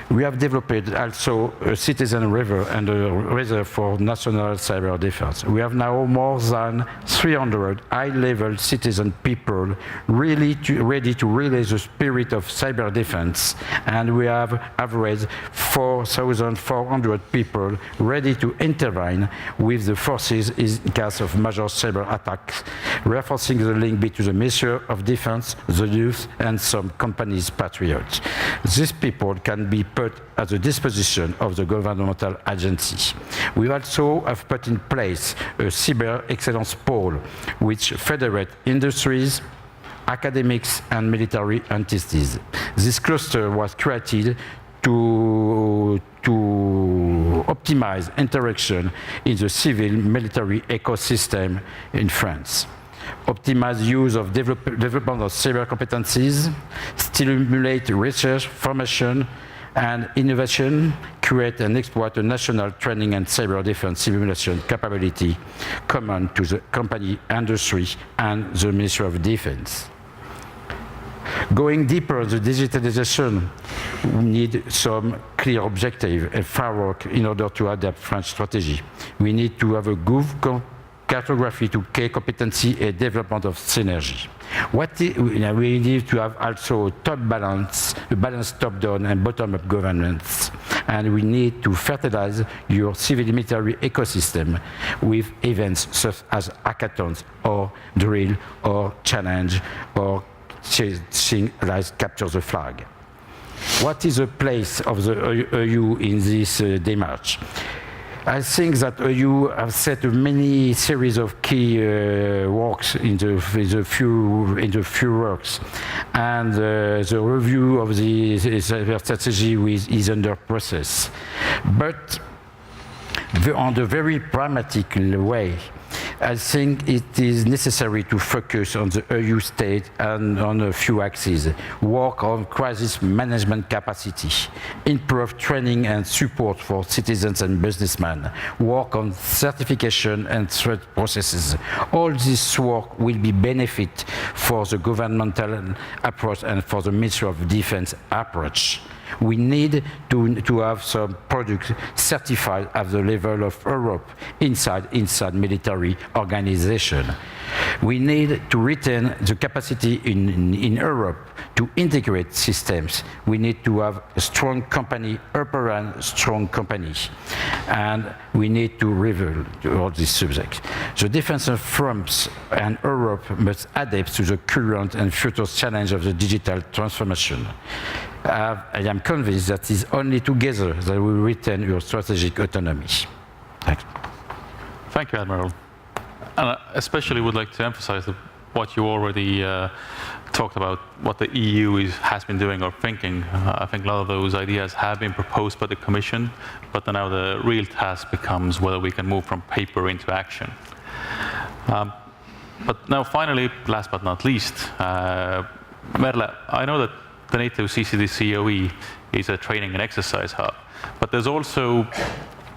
We have developed also a citizen river and a reserve for national cyber defense. We have now more than 300 high-level citizen people ready to relay the spirit of cyber defense, and we have averaged 4,400 people ready to intervene with the forces in case of major cyber attacks, reinforcing the link between the Ministry of Defense, the youth, and some companies' patriots. These people can be put at the disposition of the governmental agency. We also have put in place a cyber excellence pole, which federates industries, academics, and military entities. This cluster was created to optimize interaction in the civil-military ecosystem in France. Optimize use of development of cyber competencies, stimulate research, formation, and innovation, create and exploit a national training and cyber defense simulation capability common to the company, industry, and the Ministry of Defense. Going deeper on the digitalization, we need some clear objective and framework in order to adapt French strategy. We need to have a good cartography to key competency and development of synergy. We need to have also a balanced top-down and bottom-up governance. And we need to fertilize your civil-military ecosystem with events such as hackathons or drill or challenge or like capture the flag. What is the place of the EU in this démarche? I think that EU have set many series of key works in the few works, and the review of the cyber strategy is under process. But on the very pragmatic way, I think it is necessary to focus on the EU state and on a few axes. Work on crisis management capacity, improve training and support for citizens and businessmen, work on certification and threat processes. All this work will be benefit for the governmental approach and for the Ministry of Defense approach. We need to have some products certified at the level of Europe inside military organization. We need to retain the capacity in Europe to integrate systems. We need to have a strong company, operate strong company, and we need to review all these subjects. The defense of France and Europe must adapt to the current and future challenge of the digital transformation. I am convinced that it is only together that we will retain your strategic autonomy. Thanks. Thank you, Admiral. And I especially would like to emphasize what you already talked about, what the EU has been doing or thinking. I think a lot of those ideas have been proposed by the Commission, but now the real task becomes whether we can move from paper into action. But now finally, last but not least, Merle, I know that the NATO CCD-COE is a training and exercise hub, but there's also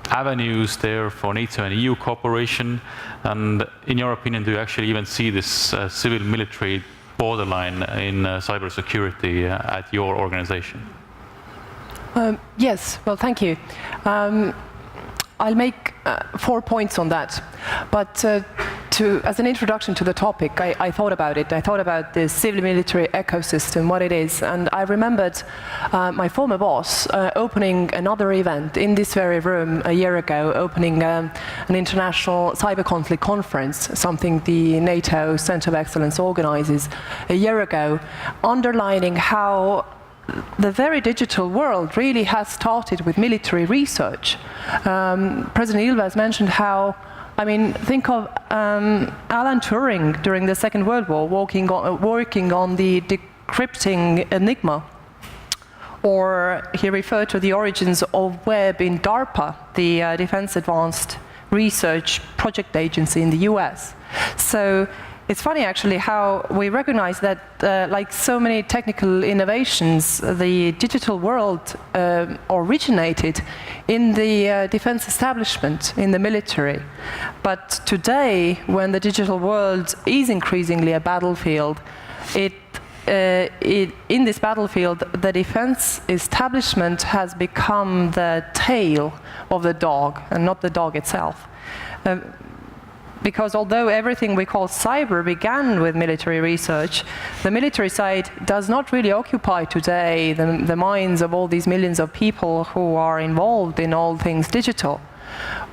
avenues there for NATO and EU cooperation. And in your opinion, do you actually even see this civil-military borderline in cybersecurity at your organization? Yes, well, thank you. I'll make 4 points on that, but as an introduction to the topic, I thought about it. I thought about the civil-military ecosystem, what it is, and I remembered my former boss opening another event in this very room a year ago, opening an international cyber conflict conference, something the NATO Center of Excellence organizes a year ago, underlining how the very digital world really has started with military research. President Ilves mentioned how, I mean, think of Alan Turing during the Second World War working on the decrypting Enigma. Or he referred to the origins of web in DARPA, the Defense Advanced Research Project Agency in the US. So it's funny actually how we recognize that like so many technical innovations, the digital world originated in the defense establishment, in the military. But today, when the digital world is increasingly a battlefield, it in this battlefield, the defense establishment has become the tail of the dog and not the dog itself. Because although everything we call cyber began with military research, the military side does not really occupy today the minds of all these millions of people who are involved in all things digital.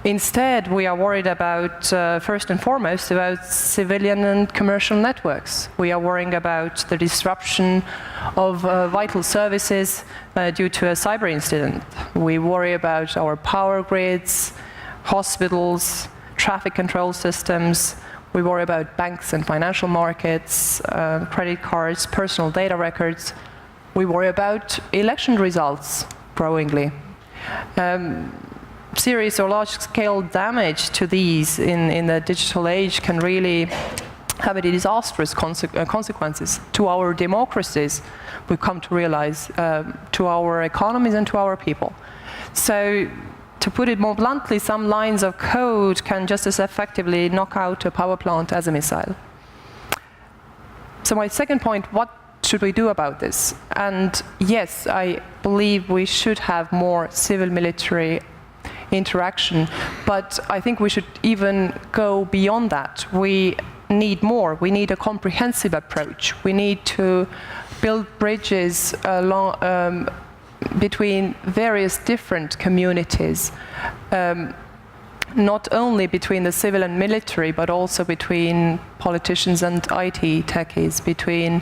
Instead, we are worried about, first and foremost, about civilian and commercial networks. We are worrying about the disruption of vital services due to a cyber incident. We worry about our power grids, hospitals, traffic control systems. We worry about banks and financial markets, credit cards, personal data records. We worry about election results growingly. Serious or large-scale damage to these in the digital age can really have a disastrous consequences to our democracies, we've come to realize, to our economies and to our people. So, to put it more bluntly, some lines of code can just as effectively knock out a power plant as a missile. So my second point, what should we do about this? And yes, I believe we should have more civil-military interaction, but I think we should even go beyond that. We need more. We need a comprehensive approach. We need to build bridges along between various different communities, not only between the civil and military, but also between politicians and IT techies, between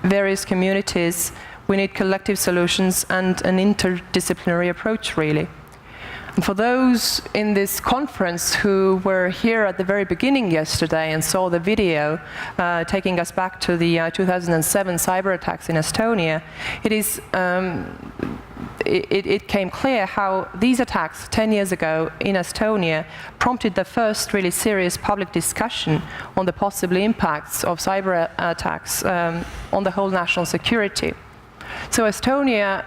various communities. We need collective solutions and an interdisciplinary approach, really. And for those in this conference who were here at the very beginning yesterday and saw the video taking us back to the 2007 cyber attacks in Estonia, it came clear how these attacks 10 years ago in Estonia prompted the first really serious public discussion on the possible impacts of cyber attacks on the whole national security. So Estonia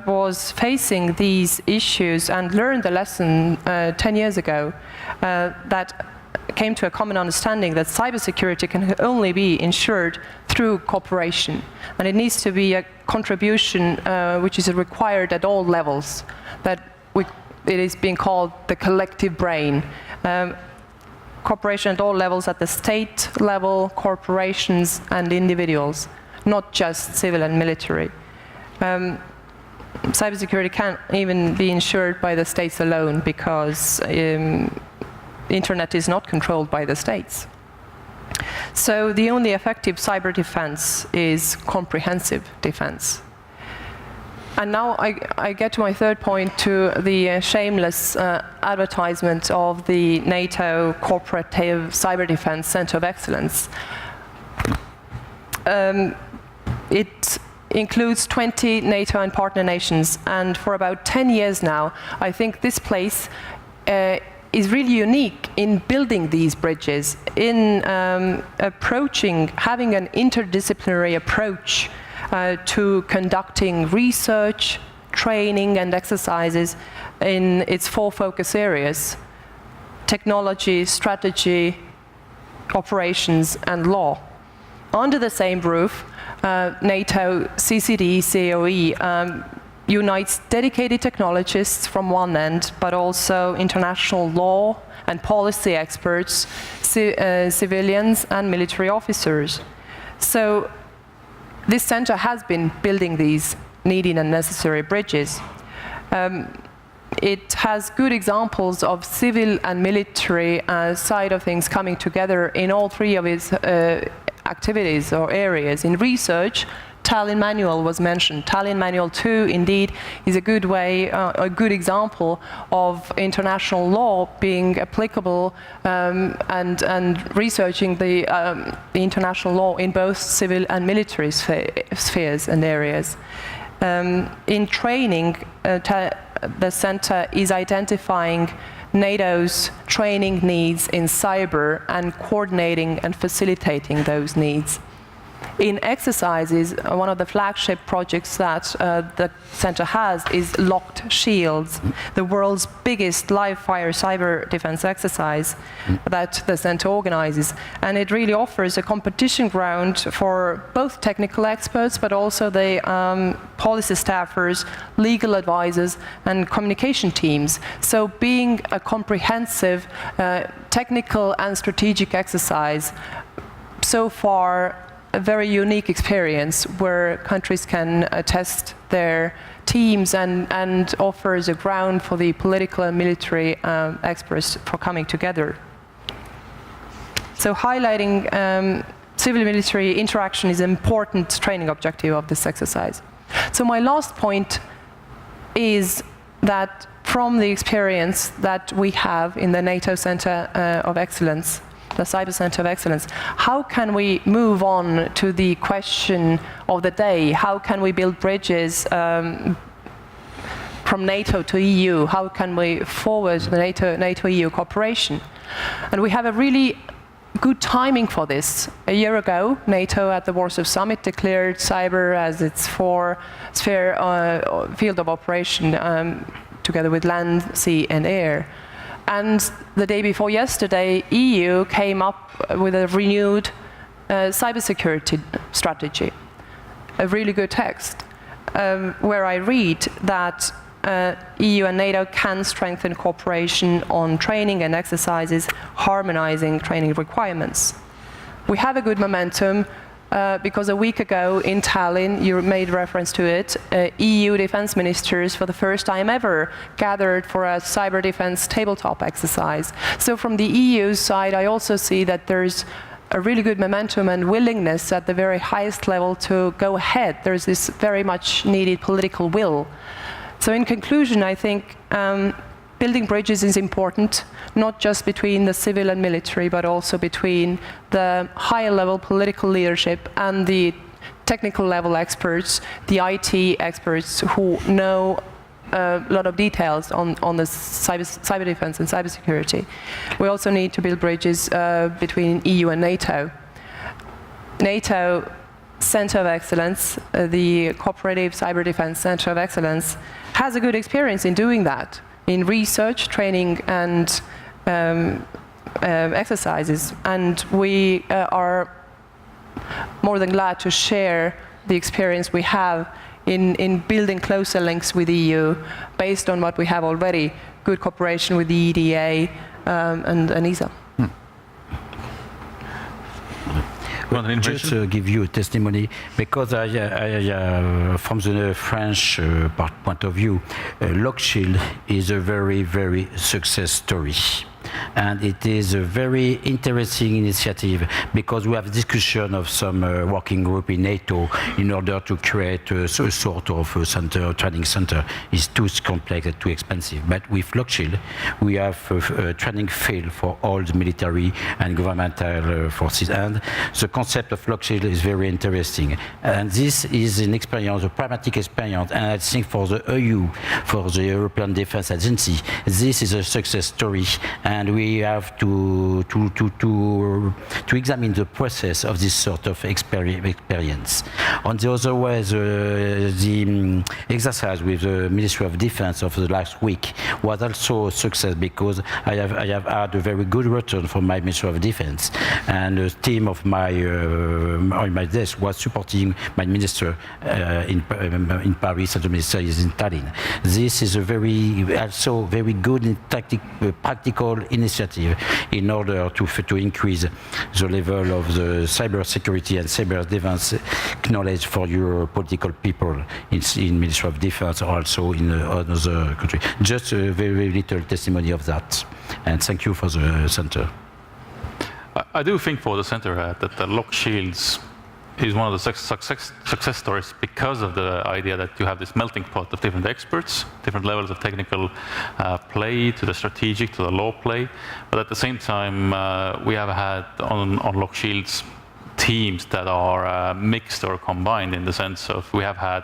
was facing these issues and learned the lesson 10 years ago that came to a common understanding that cybersecurity can only be ensured through cooperation. And it needs to be a contribution which is required at all levels, that it is being called the collective brain. Cooperation at all levels, at the state level, corporations and individuals, not just civil and military. Cybersecurity can't even be ensured by the states alone because internet is not controlled by the states. So the only effective cyber defense is comprehensive defense. And now I get to my third point, to the shameless advertisement of the NATO Cooperative Cyber Defense Center of Excellence. It includes 20 NATO and partner nations, and for about 10 years now, I think this place is really unique in building these bridges, in having an interdisciplinary approach to conducting research, training and exercises in its 4 focus areas: technology, strategy, operations and law. Under the same roof, NATO CCD COE unites dedicated technologists from one end, but also international law and policy experts, civilians and military officers. So this center has been building these needed and necessary bridges. It has good examples of civil and military side of things coming together in all 3 of its activities or areas. In research, Tallinn Manual was mentioned. Tallinn Manual 2 indeed is a good way, a good example of international law being applicable and researching the international law in both civil and military spheres and areas. In training, the center is identifying NATO's training needs in cyber and coordinating and facilitating those needs. In exercises, one of the flagship projects that the center has is Locked Shields, the world's biggest live-fire cyber defense exercise that the center organizes. And it really offers a competition ground for both technical experts, but also the policy staffers, legal advisors, and communication teams. So being a comprehensive technical and strategic exercise, so far a very unique experience where countries can test their teams and offers a ground for the political and military experts for coming together. So highlighting civil-military interaction is an important training objective of this exercise. So my last point is that from the experience that we have in the NATO Center of Excellence, the Cyber Center of Excellence, how can we move on to the question of the day? How can we build bridges from NATO to EU? How can we forward the NATO-EU cooperation? And we have a really good timing for this. A year ago, NATO at the Warsaw Summit declared cyber as its field of operation, together with land, sea, and air. And the day before yesterday, EU came up with a renewed cybersecurity strategy, a really good text, where I read that EU and NATO can strengthen cooperation on training and exercises, harmonizing training requirements. We have a good momentum because a week ago in Tallinn, you made reference to it, EU defense ministers for the first time ever gathered for a cyber defense tabletop exercise. So from the EU side, I also see that there's a really good momentum and willingness at the very highest level to go ahead. There's this very much needed political will. So in conclusion, I think building bridges is important, not just between the civil and military, but also between the higher level political leadership and the technical level experts, the IT experts who know a lot of details on the cyber defense and cybersecurity. We also need to build bridges between EU and NATO. NATO Center of Excellence, the Cooperative Cyber Defense Center of Excellence, has a good experience in doing that, in research, training, and exercises. And we are more than glad to share the experience we have in building closer links with the EU based on what we have already, good cooperation with the EDA and ENISA. Just to give you a testimony, because from the French point of view, Locked Shield is a very, very success story. And it is a very interesting initiative because we have discussion of some working group in NATO in order to create a sort of a center, training center. It's too complex and too expensive. But with Locked Shield, we have a training field for all the military and governmental forces. And the concept of Locked Shield is very interesting. And this is an experience, a pragmatic experience. And I think for the EU, for the European Defence Agency, this is a success story. And we have to examine the process of this sort of experience. On the other way, the exercise with the Ministry of Defense of the last week was also a success because I have had a very good return from my Ministry of Defense, and the team of my on my desk was supporting my minister in Paris, and the minister is in Tallinn. This is a also very good and practical initiative in order to increase the level of the cybersecurity and cyber defense knowledge for your political people in Ministry of Defense or also in another country. Just a very little testimony of that. And thank you for the center. I do think for the center that the Locked Shields is one of the success stories because of the idea that you have this melting pot of different experts, different levels of technical play, to the strategic, to the law play. But at the same time, we have had on Locked Shields teams that are mixed or combined, in the sense of we have had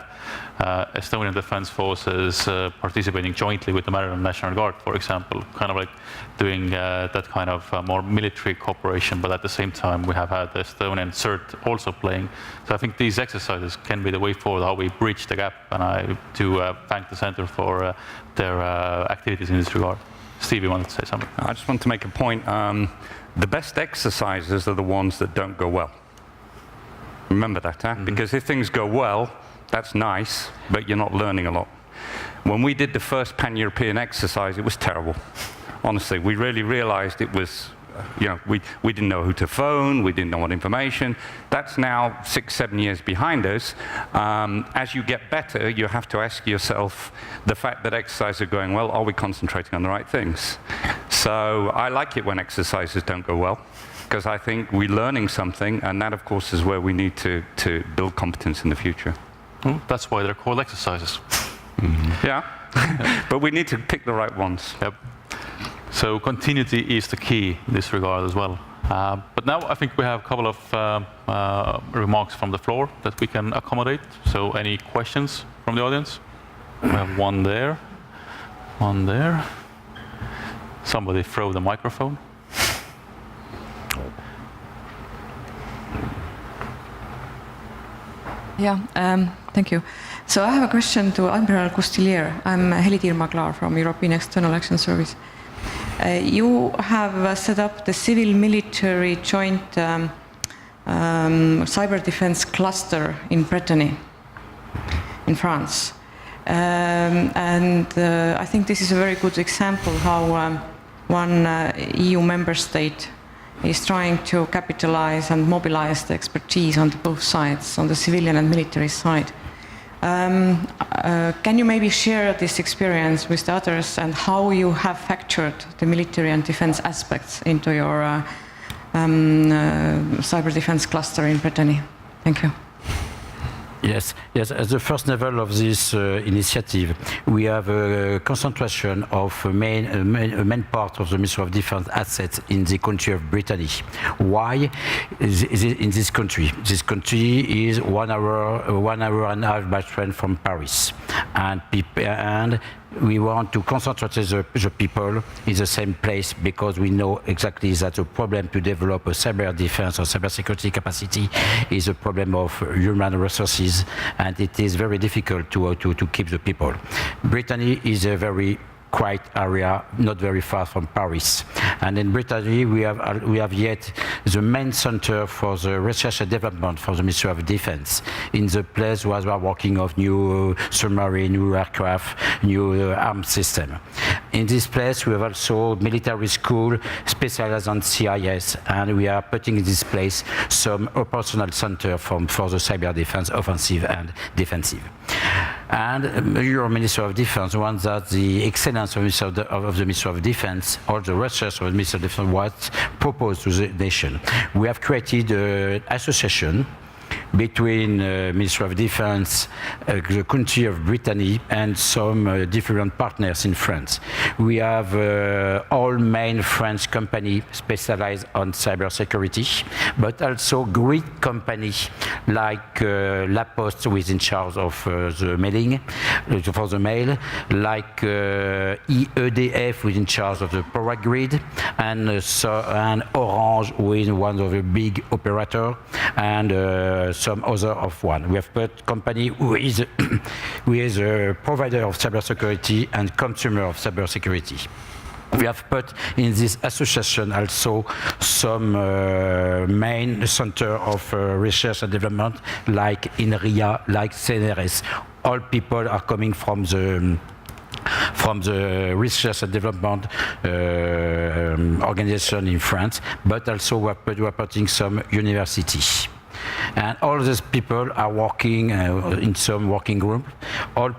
Estonian Defence Forces participating jointly with the Maryland National Guard, for example, kind of like doing that kind of more military cooperation, but at the same time we have had the Estonian CERT also playing. So I think these exercises can be the way forward, how we bridge the gap, and I do thank the Centre for their activities in this regard. Steve, you wanted to say something? I just want to make a point. The best exercises are the ones that don't go well. Remember that, huh? Because if things go well, that's nice, but you're not learning a lot. When we did the first pan-European exercise, it was terrible. Honestly, we really realized it was, we didn't know who to phone, we didn't know what information. That's now 6, 7 years behind us. As you get better, you have to ask yourself, the fact that exercises are going well, are we concentrating on the right things? So I like it when exercises don't go well, because I think we're learning something, and that, of course, is where we need to build competence in the future. That's why they're called exercises. Yeah, but we need to pick the right ones. Yep. So continuity is the key in this regard as well. But now I think we have a couple of remarks from the floor that we can accommodate. So any questions from the audience? We have one there, one there. Somebody throw the microphone. Yeah, thank you. So I have a question to Arnaud Coustillière. I'm Heli Maglar from European External Action Service. You have set up the civil-military joint cyber defense cluster in Brittany, in France. I think this is a very good example how one EU member state is trying to capitalize and mobilize the expertise on both sides, on the civilian and military side. Can you maybe share this experience with the others, and how you have factored the military and defense aspects into your cyber defense cluster in Brittany? Thank you. Yes, as the first level of this initiative, we have a concentration of a main part of the Ministry of Defense assets in the country of Brittany. Why is it in this country? This country is 1 hour and a half by train from Paris, and we want to concentrate the people in the same place, because we know exactly that the problem to develop a cyber defense or cybersecurity capacity is a problem of human resources, and it is very difficult to keep the people. Brittany is a very quiet area, not very far from Paris. And in Brittany, we have yet the main center for the research and development for the Ministry of Defense, in the place where we are working on new submarine, new aircraft, new arms system. In this place, we have also military school specialized on CIS, and we are putting in this place some operational center for the cyber defense, offensive and defensive. And your Minister of Defense wants that the excellence of the Ministry of Defense, or the research of the Ministry of Defense, was proposed to the nation. We have created an association between Ministry of Defense, the country of Brittany, and some different partners in France. We have all main French companies specialized on cybersecurity, but also Greek companies like La Poste, who is in charge of the mailing, for the mail, like EDF, who is in charge of the power grid, and Orange, who is one of the big operators, and some other of one. We have put company who is a provider of cybersecurity and consumer of cybersecurity. We have put in this association also some main center of research and development, like INRIA, like CNRS. All people are coming from the research and development organization in France, but also we are putting some universities. And all these people are working in some working group. All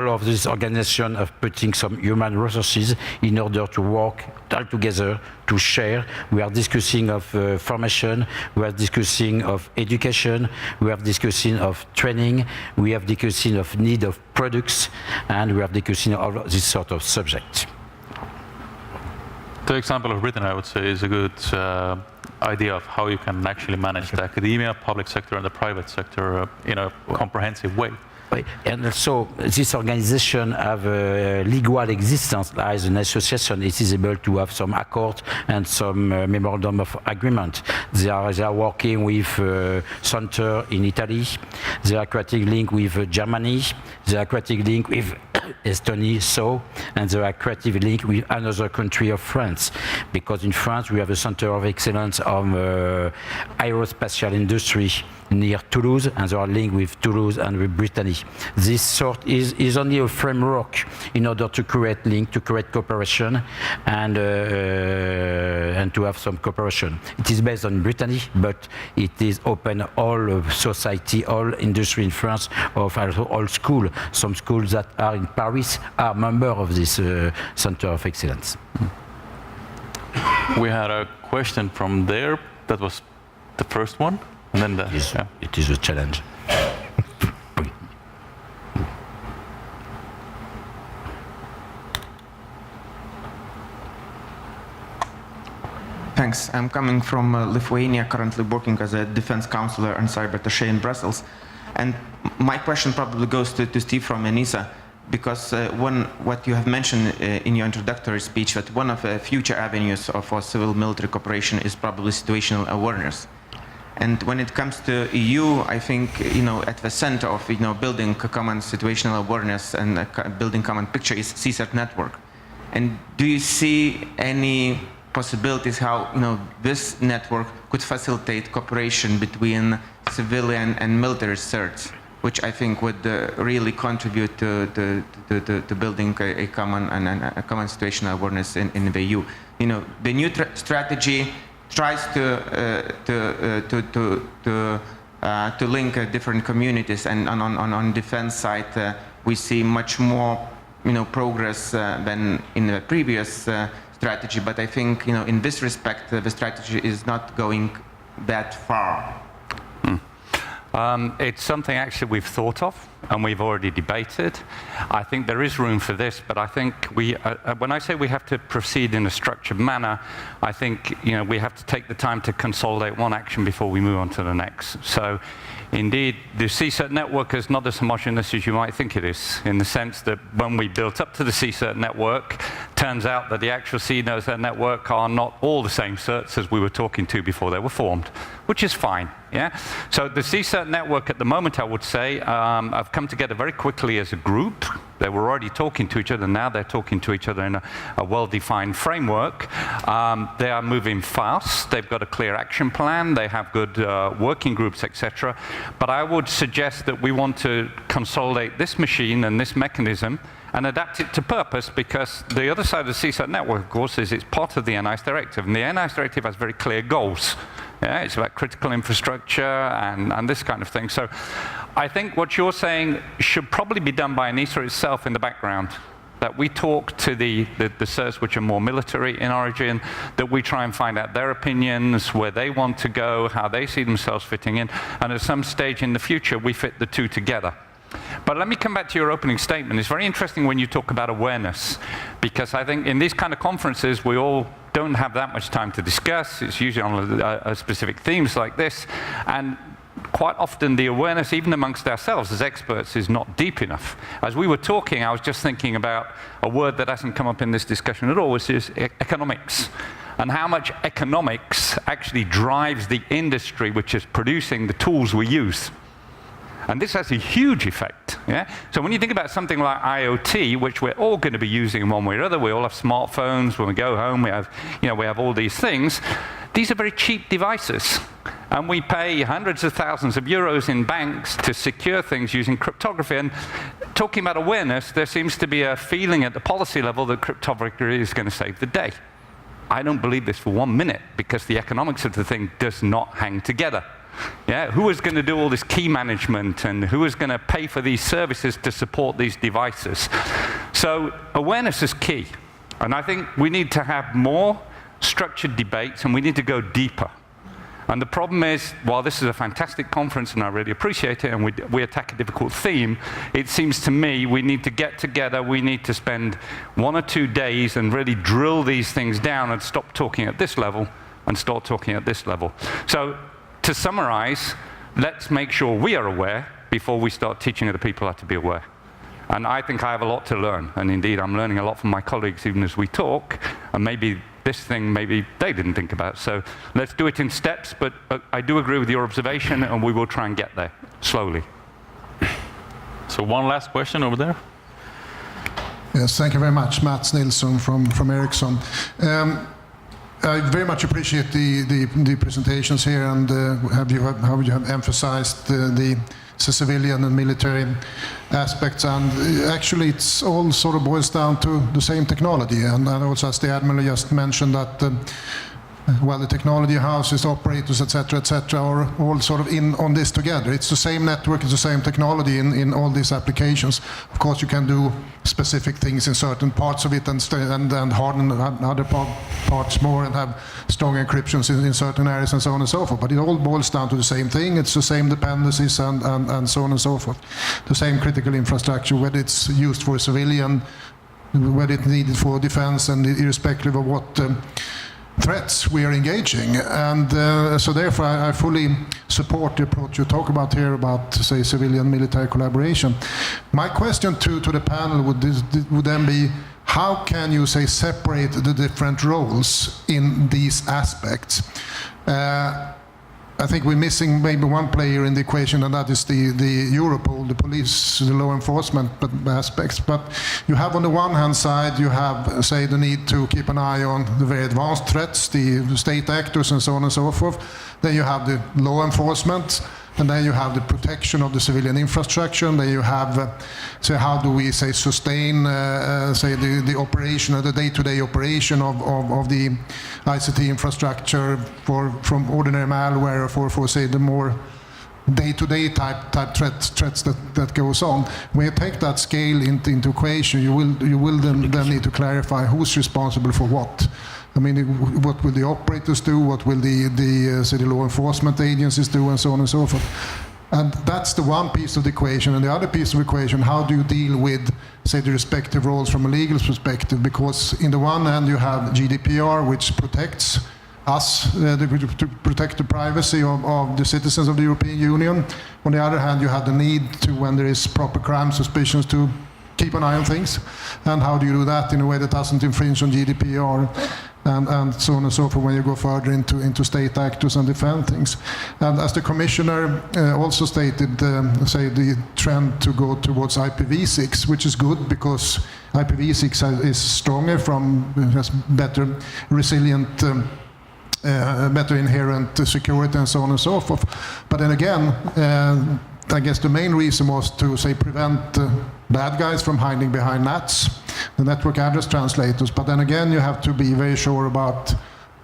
of this organization are putting some human resources in order to work all together, to share. We are discussing of formation, we are discussing of education, we are discussing of training, we are discussing of need of products, and we are discussing all of this sort of subjects. The example of Britain, I would say, is a good idea of how you can actually manage the academia, public sector, and the private sector in a comprehensive way. And so this organization have a legal existence as an association. It is able to have some accord and some memorandum of agreement. They are working with center in Italy. They are creating link with Germany. They are creating link with Estonia, and they are creative link with another country of France, because in France we have a center of excellence on aerospatial industry near Toulouse, and they are linked with Toulouse and with Brittany. This sort is only a framework in order to create link, to create cooperation, and to have some cooperation. It is based on Brittany, but it is open all of society, all industry in France, of all schools. Some schools that are in Paris are members of this Center of Excellence. We had a question from there. That was the first one. And then it is a challenge. Thanks. I'm coming from Lithuania, currently working as a defense counselor and cyber attaché in Brussels. And my question probably goes to Steve from ENISA, because what you have mentioned in your introductory speech, that one of the future avenues for civil-military cooperation is probably situational awareness. And when it comes to EU, I think, at the center of, building a common situational awareness and building common picture is CSAT network. And do you see any possibilities how, this network could facilitate cooperation between civilian and military research, which I think would really contribute to building a common situational awareness in the EU. The new strategy tries to link different communities, and on defense side we see much more progress than in the previous strategy. But I think in this respect the strategy is not going that far. It's something actually we've thought of and we've already debated. I think there is room for this, but I think when I say we have to proceed in a structured manner, I think we have to take the time to consolidate one action before we move on to the next. So indeed, the CSAT network is not as homogeneous as you might think it is, in the sense that when we built up to the CSAT network, turns out that the actual CSAT network are not all the same certs as we were talking to before they were formed, which is fine. Yeah? So the CSAT network at the moment, I would say, have come together very quickly as a group. They were already talking to each other. Now they're talking to each other in a well-defined framework. They are moving fast. They've got a clear action plan. They have good working groups, etc. But I would suggest that we want to consolidate this machine and this mechanism and adapt it to purpose, because the other side of the CSAT network, of course, is it's part of the ENISA directive. And the ENISA directive has very clear goals. Yeah, it's about critical infrastructure and this kind of thing. So I think what you're saying should probably be done by ENISA itself in the background, that we talk to the certs which are more military in origin, that we try and find out their opinions, where they want to go, how they see themselves fitting in, and at some stage in the future we fit the two together. But let me come back to your opening statement. It's very interesting when you talk about awareness, because I think in these kind of conferences we all don't have that much time to discuss. It's usually on specific themes like this, and quite often the awareness, even amongst ourselves as experts, is not deep enough. As we were talking, I was just thinking about a word that hasn't come up in this discussion at all, which is economics, and how much economics actually drives the industry which is producing the tools we use. And this has a huge effect. Yeah? So when you think about something like IoT, which we're all going to be using in one way or other, we all have smartphones. When we go home, we have all these things. These are very cheap devices. And we pay hundreds of thousands of euros in banks to secure things using cryptography. And talking about awareness, there seems to be a feeling at the policy level that cryptography is going to save the day. I don't believe this for 1 minute, because the economics of the thing does not hang together. Yeah, who is going to do all this key management, and who is going to pay for these services to support these devices? So awareness is key. And I think we need to have more structured debates, and we need to go deeper. And the problem is, while this is a fantastic conference and I really appreciate it, and we attack a difficult theme, it seems to me we need to get together, we need to spend 1 or 2 days and really drill these things down and stop talking at this level, and start talking at this level. So to summarize, let's make sure we are aware before we start teaching other people how to be aware. And I think I have a lot to learn, and indeed I'm learning a lot from my colleagues even as we talk, and maybe this thing maybe they didn't think about. So let's do it in steps, but I do agree with your observation, and we will try and get there, slowly. So one last question over there. Yes, thank you very much. Mats Nilsson from Ericsson. I very much appreciate the presentations here, and how you have emphasized the civilian and military aspects, and actually it's all sort of boils down to the same technology. And also, as the Admiral just mentioned, that well, the technology houses, operators, etc., are all sort of in on this together. It's the same network, it's the same technology in all these applications. Of course, you can do specific things in certain parts of it and harden other parts more and have strong encryptions in certain areas and so on and so forth. But it all boils down to the same thing. It's the same dependencies and so on and so forth. The same critical infrastructure, whether it's used for civilian, whether it's needed for defense, and irrespective of what threats we are engaging. And so therefore I fully support the approach you talk about here about, say, civilian-military collaboration. My question to the panel would then be, how can you, say, separate the different roles in these aspects? I think we're missing maybe one player in the equation, and that is the Europol, the police, the law enforcement aspects. But you have on the one hand side, you have, say, the need to keep an eye on the very advanced threats, the state actors and so on and so forth. Then you have the law enforcement, and then you have the protection of the civilian infrastructure, and then you have, say, how do we, say, sustain, say, the operation, or the day-to-day operation of the ICT infrastructure from ordinary malware for say, the more day-to-day type threats that goes on. When you take that scale into equation, you will then need to clarify who's responsible for what. I mean, what will the operators do? What will say, the law enforcement agencies do, and so on and so forth? And that's the one piece of the equation. And the other piece of the equation, how do you deal with, say, the respective roles from a legal perspective? Because in the one hand, you have GDPR, which protects us, to protect the privacy of the citizens of the European Union. On the other hand, you have the need to, when there is proper crime suspicions, to keep an eye on things. And how do you do that in a way that doesn't infringe on GDPR? And so on and so forth when you go further into state actors and defend things. And as the Commissioner also stated, say, the trend to go towards IPv6, which is good because IPv6 is stronger, has better resilient, better inherent security and so on and so forth. But then again, I guess the main reason was to, say, prevent bad guys from hiding behind NATs, the network address translators. But then again, you have to be very sure about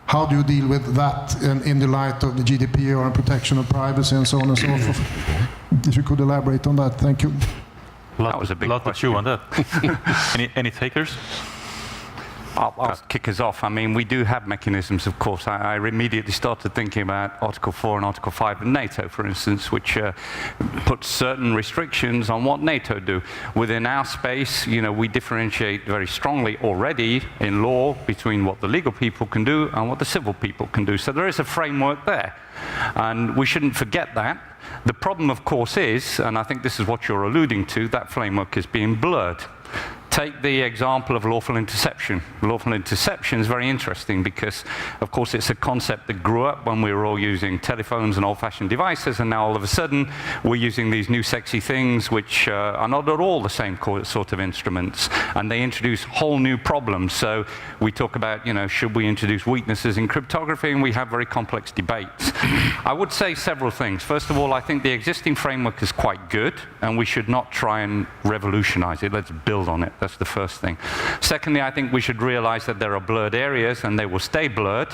how do you deal with that in the light of the GDPR and protection of privacy and so on and so forth. If you could elaborate on that, thank you. That was a big lot to chew on that. Any takers? I'll kick us off. I mean, we do have mechanisms, of course. I immediately started thinking about Article 4 and Article 5 of NATO, for instance, which put certain restrictions on what NATO do. Within our space, you know, we differentiate very strongly already in law between what the legal people can do and what the civil people can do. So there is a framework there, and we shouldn't forget that. The problem, of course, is, and I think this is what you're alluding to, that framework is being blurred. Take the example of lawful interception. Lawful interception is very interesting because, of course, it's a concept that grew up when we were all using telephones and old-fashioned devices, and now all of a sudden we're using these new sexy things which are not at all the same sort of instruments, and they introduce whole new problems. So we talk about, you know, should we introduce weaknesses in cryptography, and we have very complex debates. I would say several things. First of all, I think the existing framework is quite good, and we should not try and revolutionize it. Let's build on it. That's the first thing. Secondly, I think we should realize that there are blurred areas and they will stay blurred.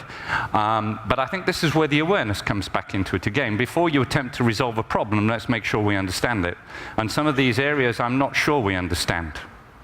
But I think this is where the awareness comes back into it again. Before you attempt to resolve a problem, let's make sure we understand it. And some of these areas I'm not sure we understand.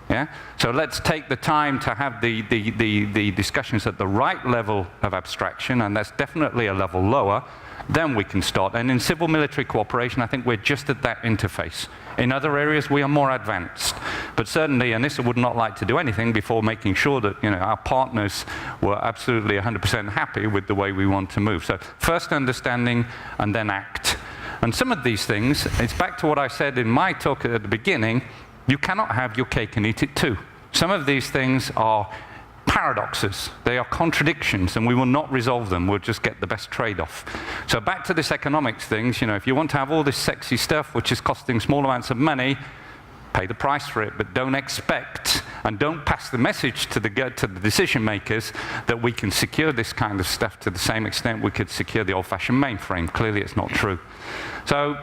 Yeah? So let's take the time to have the discussions at the right level of abstraction, and that's definitely a level lower. Then we can start. And in civil-military cooperation, I think we're just at that interface. In other areas, we are more advanced. But certainly ENISA would not like to do anything before making sure that our partners were absolutely 100% happy with the way we want to move. So first understanding and then act. And some of these things, it's back to what I said in my talk at the beginning, you cannot have your cake and eat it too. Some of these things are paradoxes, they are contradictions, and we will not resolve them, we'll just get the best trade-off. So back to this economics things, if you want to have all this sexy stuff which is costing small amounts of money, pay the price for it, but don't expect and don't pass the message to the decision makers that we can secure this kind of stuff to the same extent we could secure the old-fashioned mainframe. Clearly it's not true. So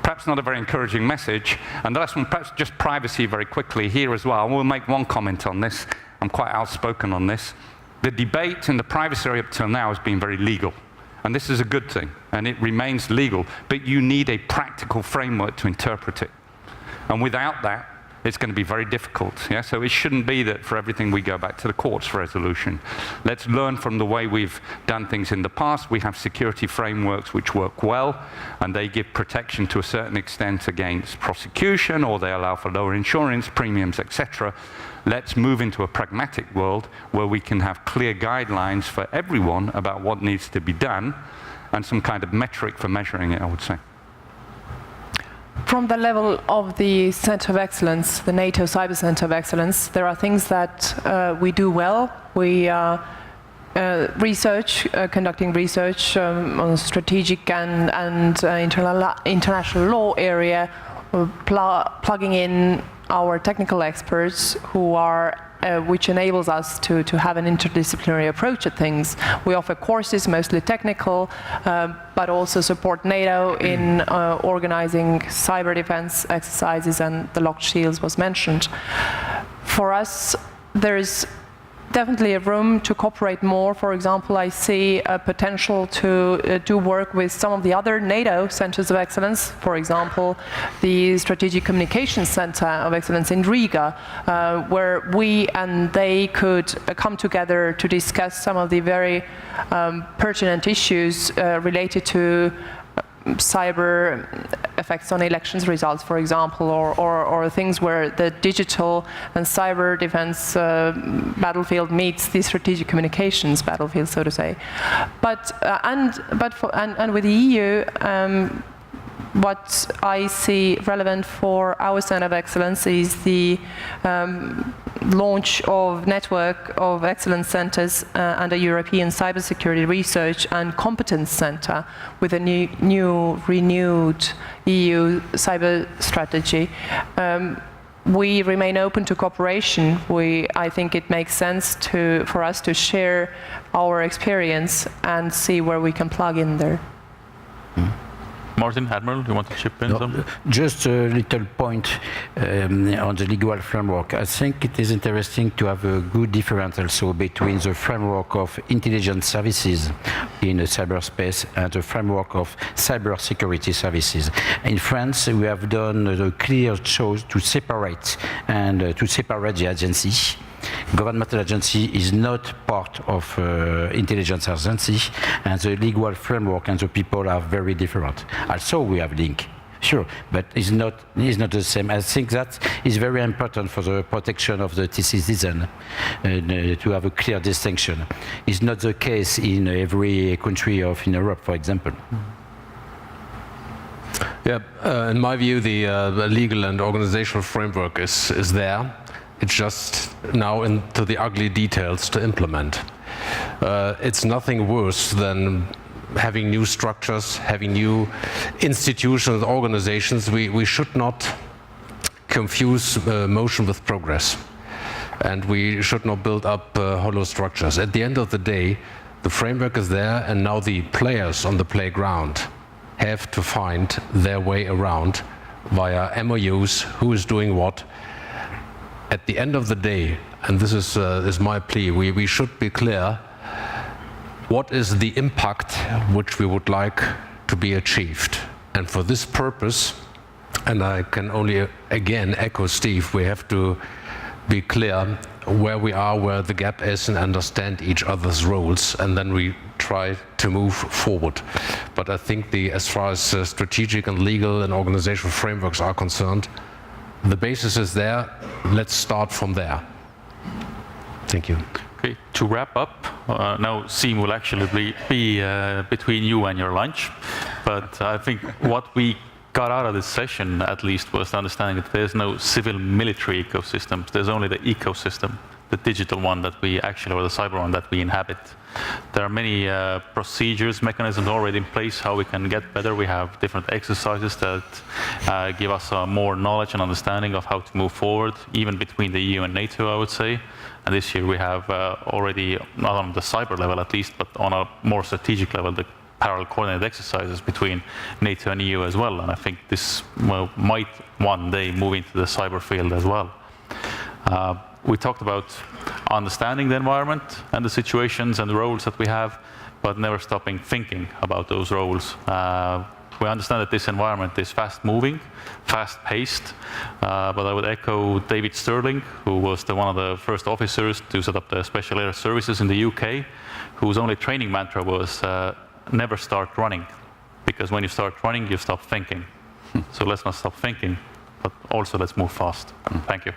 perhaps not a very encouraging message. And the last one, perhaps just privacy very quickly here as well. We'll make one comment on this. I'm quite outspoken on this. The debate in the privacy area up till now has been very legal. And this is a good thing, and it remains legal. But you need a practical framework to interpret it. And without that, it's going to be very difficult. Yeah? So it shouldn't be that for everything we go back to the courts for resolution. Let's learn from the way we've done things in the past. We have security frameworks which work well, and they give protection to a certain extent against prosecution, or they allow for lower insurance premiums, etc. Let's move into a pragmatic world where we can have clear guidelines for everyone about what needs to be done, and some kind of metric for measuring it, I would say. From the level of the Center of Excellence, the NATO Cyber Center of Excellence, there are things that we do well. We conducting research on strategic and international law area, plugging in our technical experts who are which enables us to have an interdisciplinary approach at things. We offer courses, mostly technical, but also support NATO in organizing cyber defense exercises, and the locked shields was mentioned. For us, there's definitely a room to cooperate more. For example, I see a potential to do work with some of the other NATO centers of excellence. For example, the Strategic Communications Center of Excellence in Riga, where we and they could come together to discuss some of the very pertinent issues related to cyber effects on elections results, for example, or things where the digital and cyber defense battlefield meets the strategic communications battlefield, so to say. But with the EU, what I see relevant for our Center of Excellence is the launch of network of excellence centers and a European Cybersecurity Research and Competence Center with a new renewed EU cyber strategy. We remain open to cooperation. I think it makes sense for us to share our experience and see where we can plug in there. Martin, Admiral, you want to chip in something? Just a little point on the legal framework. I think it is interesting to have a good difference also between the framework of intelligence services in cyberspace and the framework of cybersecurity services. In France, we have done the clear choice to separate the agency. Governmental agency is not part of intelligence agency, and the legal framework and the people are very different. Also, we have link, sure, but it's not the same. I think that is very important for the protection of the citizen to have a clear distinction. It's not the case in every country in Europe, for example. Yeah, in my view, the legal and organizational framework is there. It's just now into the ugly details to implement. It's nothing worse than having new structures, having new institutions, organizations. We should not confuse motion with progress. And we should not build up hollow structures. At the end of the day, the framework is there, and now the players on the playground have to find their way around via MOUs, who is doing what. At the end of the day, and this is my plea, we should be clear what is the impact which we would like to be achieved. And for this purpose, and I can only again echo Steve, we have to be clear where we are, where the gap is, and understand each other's roles, and then we try to move forward. But I think as far as strategic and legal and organizational frameworks are concerned, The basis is there. Let's start from there. Thank you. Okay, to wrap up, now Siim will actually be between you and your lunch, but I think what we got out of this session, at least, was the understanding that there's no civil-military ecosystems. There's only the ecosystem, the digital one that we actually, or the cyber one that we inhabit. There are many procedures, mechanisms already in place how we can get better. We have different exercises that give us more knowledge and understanding of how to move forward, even between the EU and NATO, I would say. And this year we have already, not on the cyber level at least, but on a more strategic level, the parallel coordinated exercises between NATO and EU as well. And I think this might one day move into the cyber field as well. We talked about understanding the environment and the situations and the roles that we have, but never stopping thinking about those roles. We understand that this environment is fast-moving, fast-paced, but I would echo David Sterling, who was one of the first officers to set up the Special Air Services in the UK, whose only training mantra was never start running, because when you start running, you stop thinking. So let's not stop thinking, but also let's move fast. Thank you.